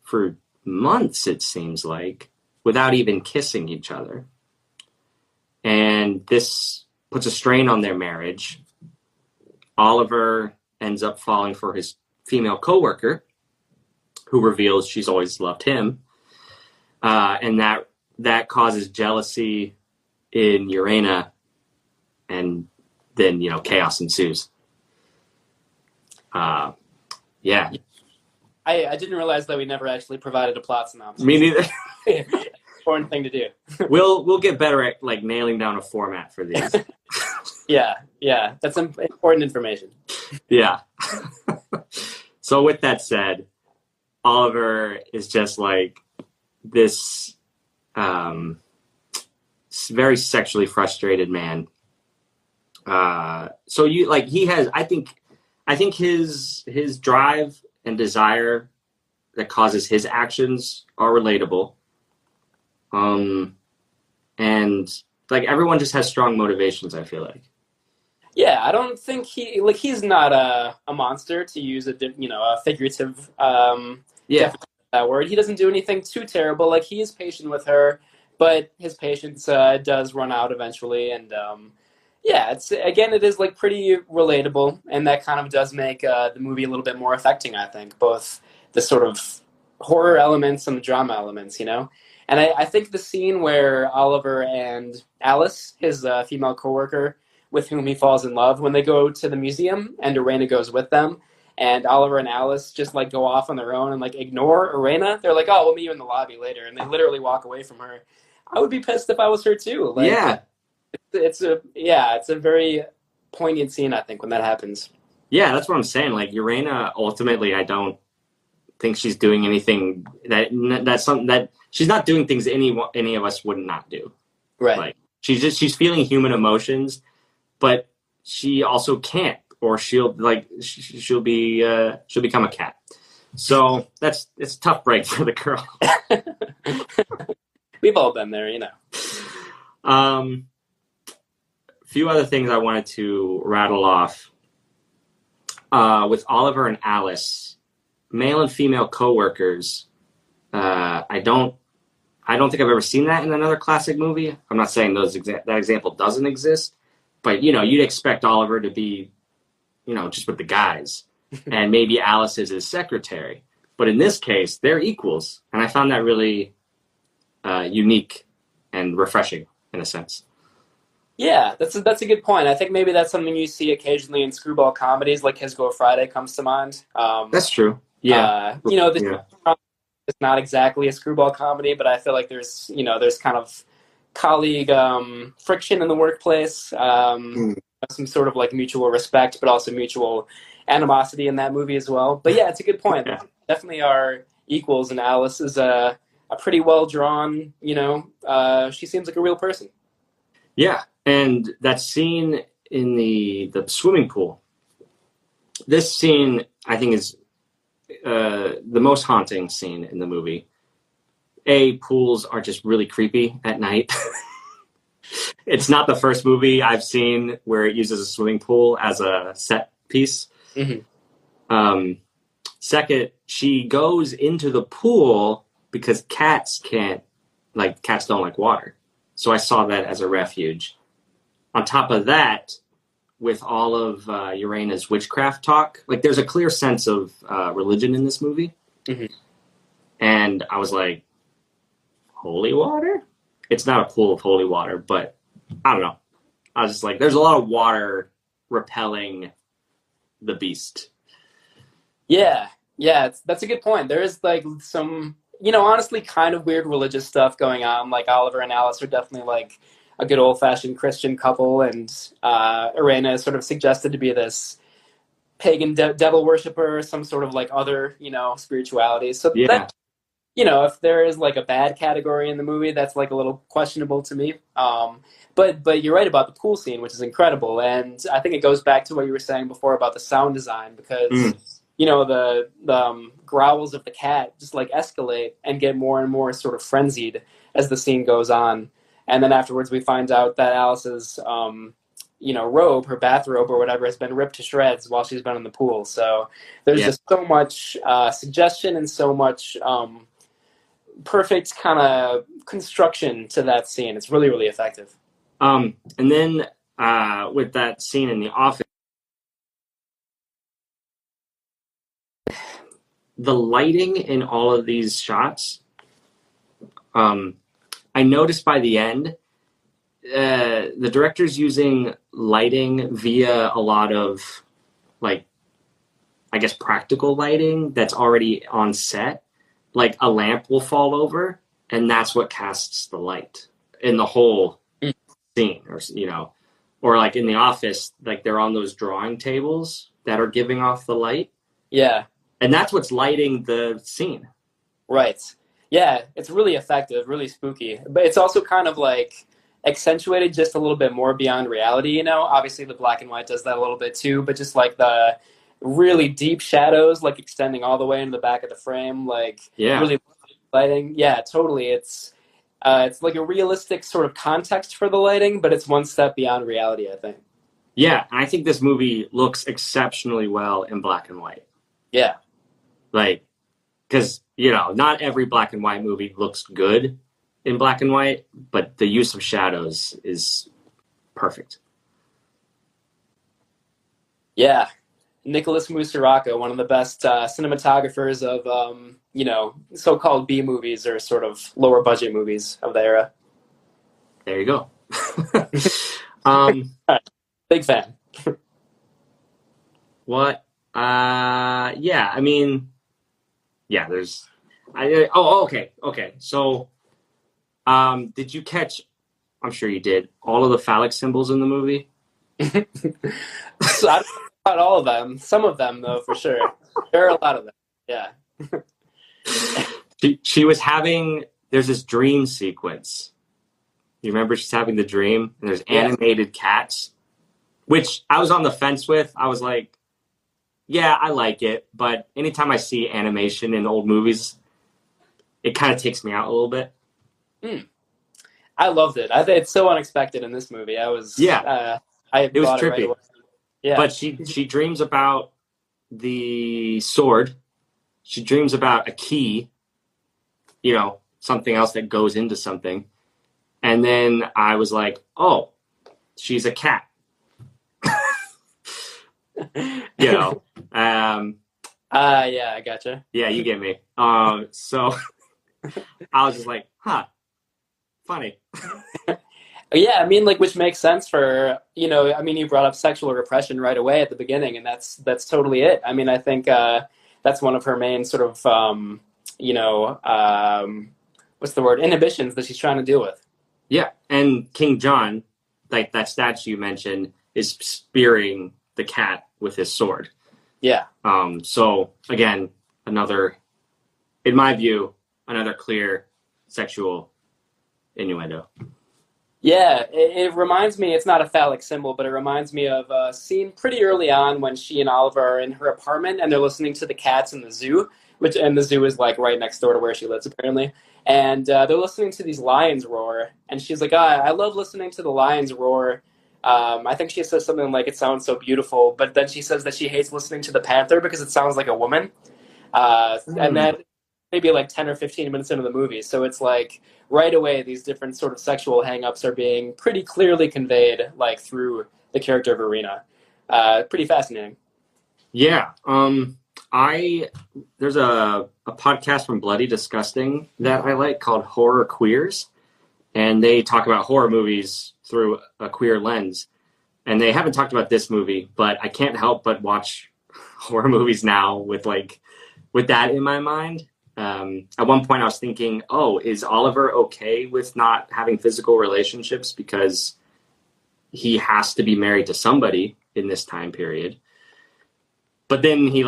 for months, it seems like, without even kissing each other. And this puts a strain on their marriage. Oliver ends up falling for his female coworker, who reveals she's always loved him. And that causes jealousy in Urena, and then, chaos ensues. Yeah. I didn't realize that we never actually provided a plot synopsis. Me neither. Important thing to do. We'll get better at like nailing down a format for these. Yeah. That's important information. Yeah. So with that said, Oliver is just like this very sexually frustrated man. So he has, I think his drive and desire that causes his actions are relatable. And like everyone just has strong motivations, I feel like. Yeah, I don't think he's not a monster, to use a figurative definition of that word. He doesn't do anything too terrible. Like, he is patient with her, but his patience does run out eventually. And it is like pretty relatable, and that kind of does make the movie a little bit more affecting, I think, both the sort of horror elements and the drama elements, And I think the scene where Oliver and Alice, his female coworker, with whom he falls in love, when they go to the museum and Urena goes with them, and Oliver and Alice just like go off on their own and like ignore Urena. They're like, "Oh, we'll meet you in the lobby later," and they literally walk away from her. I would be pissed if I was her too. Like, yeah, it's a very poignant scene, I think, when that happens. Yeah, that's what I'm saying. Like, Urena, ultimately, I don't think she's doing anything that's something that she's not doing things any of us would not do. Right. Like, she's feeling human emotions, but she also can't, or she'll become a cat. So it's a tough break for the girl. We've all been there, A few other things I wanted to rattle off. With Oliver and Alice, male and female coworkers. I don't think I've ever seen that in another classic movie. I'm not saying that example doesn't exist, but you'd expect Oliver to be, just with the guys, and maybe Alice is his secretary. But in this case, they're equals, and I found that really unique and refreshing in a sense. Yeah, that's a good point. I think maybe that's something you see occasionally in screwball comedies, like His Go Friday comes to mind. That's true. Yeah. It's not exactly a screwball comedy, but I feel like there's kind of colleague friction in the workplace. some sort of like mutual respect, but also mutual animosity in that movie as well. But yeah, it's a good point. Yeah. Definitely are equals, and Alice is a pretty well drawn. She seems like a real person. Yeah, and that scene in the swimming pool. This scene, I think, is the most haunting scene in the movie. Pools are just really creepy at night. It's not the first movie I've seen where it uses a swimming pool as a set piece. Mm-hmm. Second, she goes into the pool because cats don't like water. So I saw that as a refuge. On top of that, with all of Urena's witchcraft talk, like there's a clear sense of religion in this movie. Mm-hmm. And I was like, holy water? It's not a pool of holy water, but I don't know. I was just like, there's a lot of water repelling the beast. Yeah, that's a good point. There is like some, honestly kind of weird religious stuff going on. Like Oliver and Alice are definitely like a good old-fashioned Christian couple, and Irena is sort of suggested to be this pagan devil worshiper, some sort of like other, spirituality. So yeah. that, if there is like a bad category in the movie, that's like a little questionable to me. But you're right about the pool scene, which is incredible. And I think it goes back to what you were saying before about the sound design, because, the growls of the cat just like escalate and get more and more sort of frenzied as the scene goes on. And then afterwards we find out that Alice's, robe, her bathrobe or whatever, has been ripped to shreds while she's been in the pool. So there's just so much suggestion and so much perfect kind of construction to that scene. It's really, really effective. And then with that scene in the office, the lighting in all of these shots, I noticed by the end, the director's using lighting via a lot of, like, I guess practical lighting that's already on set. Like a lamp will fall over, and that's what casts the light in the whole scene, or like in the office, like they're on those drawing tables that are giving off the light. Yeah. And that's what's lighting the scene. Right. Yeah, it's really effective, really spooky. But it's also kind of like accentuated just a little bit more beyond reality, Obviously the black and white does that a little bit too, but just like the really deep shadows, like extending all the way into the back of the frame, like really lighting. Yeah, totally. It's like a realistic sort of context for the lighting, but it's one step beyond reality, I think. Yeah, and I think this movie looks exceptionally well in black and white. Yeah. Like, because, not every black and white movie looks good in black and white, but the use of shadows is perfect. Yeah. Nicholas Musuraca, one of the best cinematographers of, so-called B movies or sort of lower budget movies of the era. There you go. Big fan. What? Yeah, I mean, yeah, there's... okay. So, did you catch, I'm sure you did, all of the phallic symbols in the movie? So I don't know about all of them. Some of them, though, for sure. There are a lot of them. Yeah. She was having, there's this dream sequence. You remember she's having the dream, and there's animated cats, which I was on the fence with. I was like, yeah, I like it, but anytime I see animation in old movies, it kind of takes me out a little bit. I loved it. I think it's so unexpected in this movie. It was trippy. Right away. Yeah. But she dreams about the sword. She dreams about a key, something else that goes into something. And then I was like, oh, she's a cat. Yeah, I gotcha. Yeah, you get me. So I was just like, funny. Yeah, I mean, which makes sense for, you brought up sexual repression right away at the beginning, and that's totally it. I mean, I think that's one of her main sort of, what's the word? Inhibitions that she's trying to deal with. Yeah, and King John, like that statue you mentioned, is spearing the cat with his sword. Yeah. So again, in my view, another clear sexual innuendo. Yeah, it reminds me, it's not a phallic symbol, but it reminds me of a scene pretty early on when she and Oliver are in her apartment and they're listening to the cats in the zoo, and the zoo is like right next door to where she lives apparently. And they're listening to these lions roar, and she's like, I love listening to the lions roar. I think she says something like, it sounds so beautiful, but then she says that she hates listening to the panther because it sounds like a woman. And then maybe like 10 or 15 minutes into the movie. So it's like right away, these different sort of sexual hangups are being pretty clearly conveyed, like through the character of Irina. Pretty fascinating. Yeah. There's a podcast from Bloody Disgusting that I like called Horror Queers. And they talk about horror movies through a queer lens. And they haven't talked about this movie, but I can't help but watch horror movies now with that in my mind. At one point I was thinking, is Oliver okay with not having physical relationships because he has to be married to somebody in this time period? But then he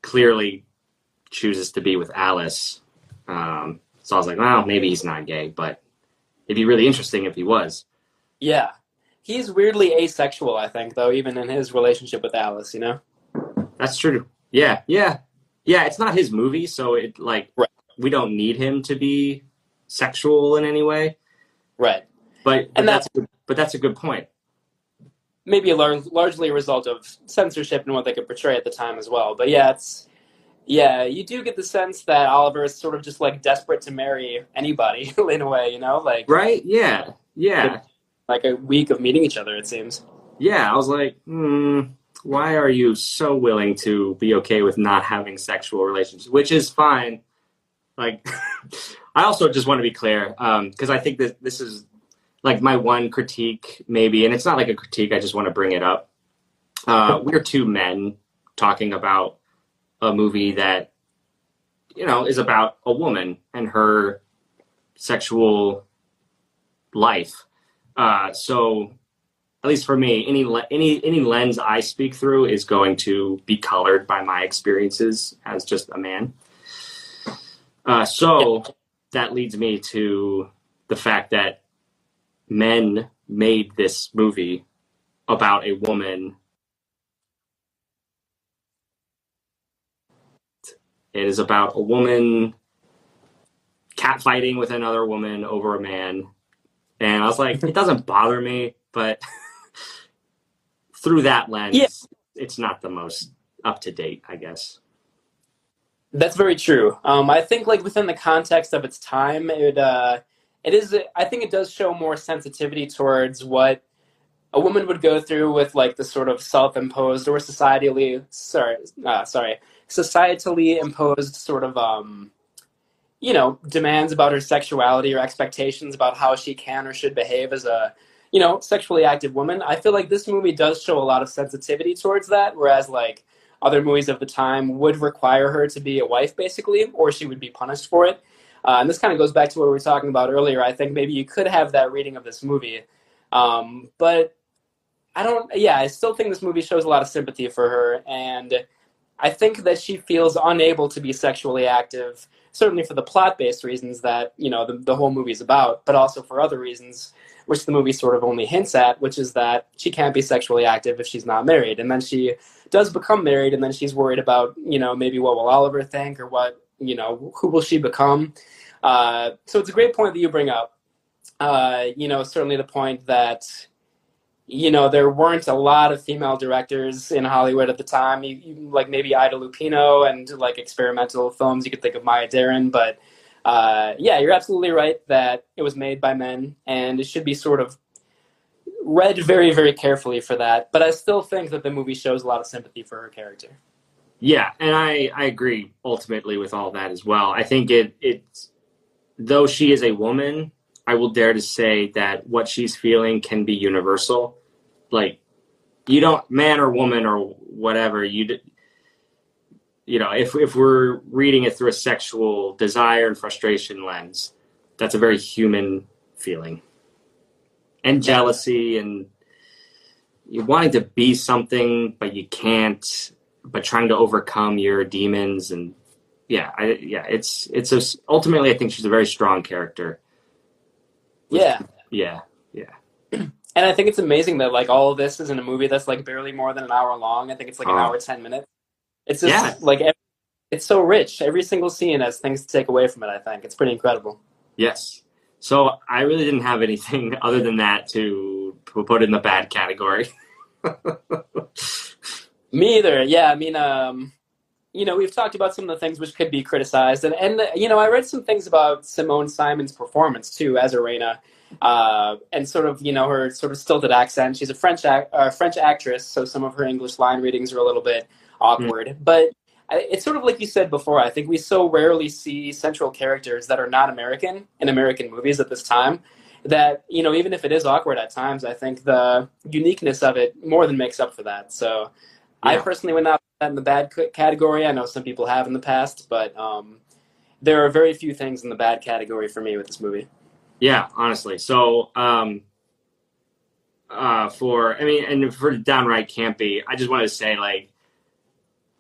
clearly chooses to be with Alice. So I was like, well, maybe he's not gay, but it'd be really interesting if he was. Yeah. He's weirdly asexual, I think, though, even in his relationship with Alice, you know? That's true. Yeah, it's not his movie, so we don't need him to be sexual in any way. Right. But that's a good point. Maybe largely a result of censorship and what they could portray at the time as well. But you do get the sense that Oliver is sort of just like desperate to marry anybody in a way, you know? Like, right? Yeah. Like a week of meeting each other, it seems. Yeah, I was like, why are you so willing to be okay with not having sexual relationships? Which is fine. Like, I also just want to be clear, because I think that this is like my one critique, maybe, and it's not like a critique, I just want to bring it up. We're two men talking about a movie that, is about a woman and her sexual life. So at least for me, any lens I speak through is going to be colored by my experiences as just a man. That leads me to the fact that men made this movie about a woman. It is about a woman catfighting with another woman over a man. And I was like, it doesn't bother me, but through that lens, It's not the most up to date, I guess. That's very true. I think like within the context of its time, it is. I think it does show more sensitivity towards what a woman would go through with like the sort of self-imposed or societally imposed sort of demands about her sexuality or expectations about how she can or should behave as a sexually active woman. I feel like this movie does show a lot of sensitivity towards that, whereas like other movies of the time would require her to be a wife basically, or she would be punished for it. And this kind of goes back to what we were talking about earlier. I think maybe you could have that reading of this movie. But I still think this movie shows a lot of sympathy for her. And I think that she feels unable to be sexually active, certainly for the plot-based reasons that, the whole movie is about, but also for other reasons, which the movie sort of only hints at, which is that she can't be sexually active if she's not married. And then she does become married, and then she's worried about, maybe what will Oliver think, or what, who will she become? So it's a great point that you bring up. Certainly the point that, there weren't a lot of female directors in Hollywood at the time. You like maybe Ida Lupino and like experimental films. You could think of Maya Deren, but you're absolutely right that it was made by men, and it should be sort of read very, very carefully for that. But I still think that the movie shows a lot of sympathy for her character. Yeah, and I agree ultimately with all that as well. I think it's though she is a woman, I will dare to say that what she's feeling can be universal. Like, you don't, man or woman or whatever, if we're reading it through a sexual desire and frustration lens, that's a very human feeling. And jealousy and you're wanting to be something, but you can't, but trying to overcome your demons. And ultimately, I think she's a very strong character. Yeah. Yeah. And I think it's amazing that like all of this is in a movie that's like barely more than an hour long. I think it's like an hour, 10 minutes. It's just it's so rich. Every single scene has things to take away from it, I think. It's pretty incredible. Yes. So I really didn't have anything other than that to put in the bad category. Me either. Yeah, I mean, we've talked about some of the things which could be criticized. And I read some things about Simone Simon's performance, too, as Irena. And sort of, her sort of stilted accent. She's a French actress, so some of her English line readings are a little bit awkward. But it's sort of like you said before. I think we so rarely see central characters that are not American in American movies at this time that, even if it is awkward at times, I think the uniqueness of it more than makes up for that. So I personally would not put that in the bad category. I know some people have in the past, but there are very few things in the bad category for me with this movie. Yeah, honestly. So, for downright campy, I just wanted to say, like,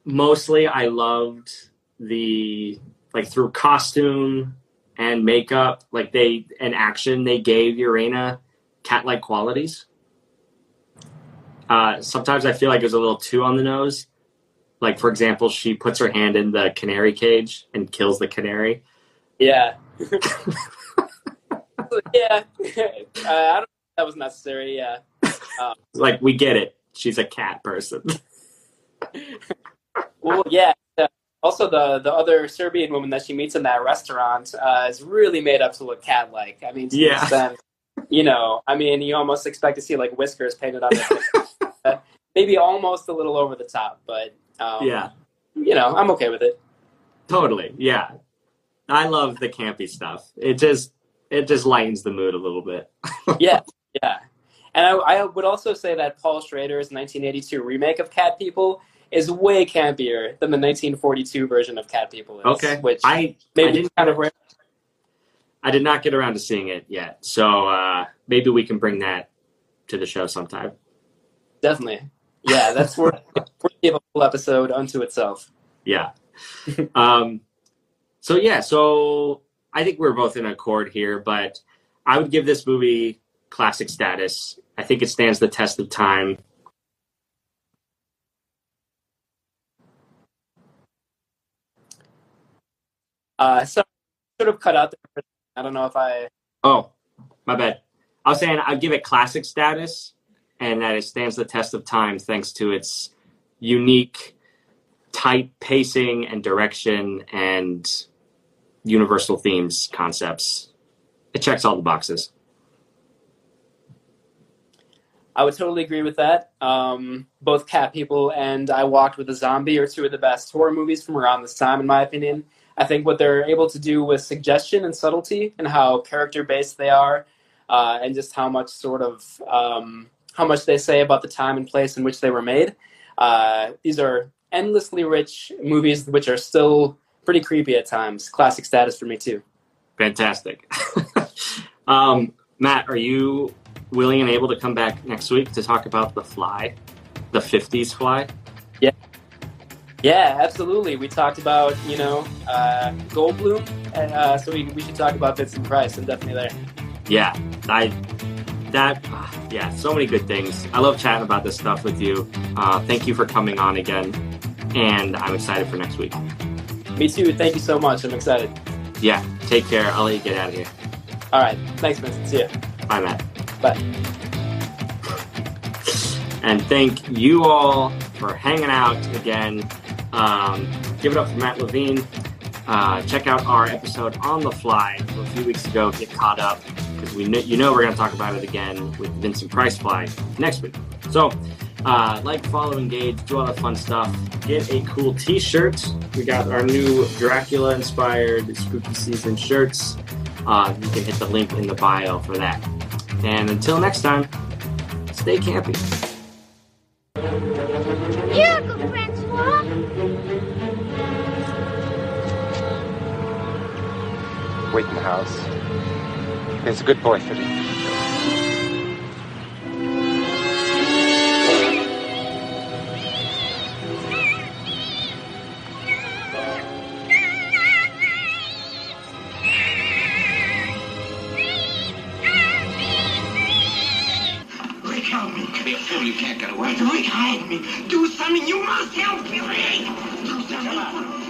mostly I loved through costume and makeup, and action, they gave Irena cat-like qualities. Sometimes I feel like it was a little too on the nose. Like, for example, she puts her hand in the canary cage and kills the canary. Yeah. Yeah. I don't think that was necessary, yeah. We get it. She's a cat person. Well, yeah. Also, the other Serbian woman that she meets in that restaurant is really made up to look cat-like. I mean, to the extent, you almost expect to see, like, whiskers painted on her face. Maybe almost a little over the top, but, I'm okay with it. Totally, yeah. I love the campy stuff. It just lightens the mood a little bit. Yeah. And I would also say that Paul Schrader's 1982 remake of Cat People is way campier than the 1942 version of Cat People is. Okay. Which I did not get around to seeing it yet, so maybe we can bring that to the show sometime. Definitely. Yeah, that's worth a full episode unto itself. Yeah. So I think we're both in accord here, but I would give this movie classic status. I think it stands the test of time. So sort of cut out there. I don't know if I... Oh, my bad. I was saying I'd give it classic status and that it stands the test of time thanks to its unique, tight pacing and direction and universal themes, concepts. It checks all the boxes. I would totally agree with that. Both Cat People and I Walked with a Zombie are two of the best horror movies from around this time, in my opinion. I think what they're able to do with suggestion and subtlety and how character-based they are, and just how much how much they say about the time and place in which they were made. These are endlessly rich movies which are still pretty creepy at times. Classic status for me, too. Fantastic. Matt, are you willing and able to come back next week to talk about The Fly, the 50s Fly? Yeah. Yeah, absolutely. We talked about, Goldblum, and so we should talk about Vincent Price. I'm definitely there. Yeah, so many good things. I love chatting about this stuff with you. Thank you for coming on again, and I'm excited for next week. Me too. Thank you so much. I'm excited. Yeah, take care. I'll let you get out of here. All right. Thanks, Vincent. See ya. Bye, Matt. Bye. And thank you all for hanging out again. Give it up for Matt Levine. Check out our episode on The Fly from a few weeks ago. Get caught up because we're going to talk about it again with Vincent Price Fly next week. So, follow, engage, do all the fun stuff. Get a cool t-shirt. We got our new Dracula-inspired spooky season shirts. You can hit the link in the bio for that. And until next time, stay campy. You're a good Francois. Wait in the house. There's a good boy for you. to be a fool. You can't get away. Billy, hide me. Do something. You must help Billy. Do something.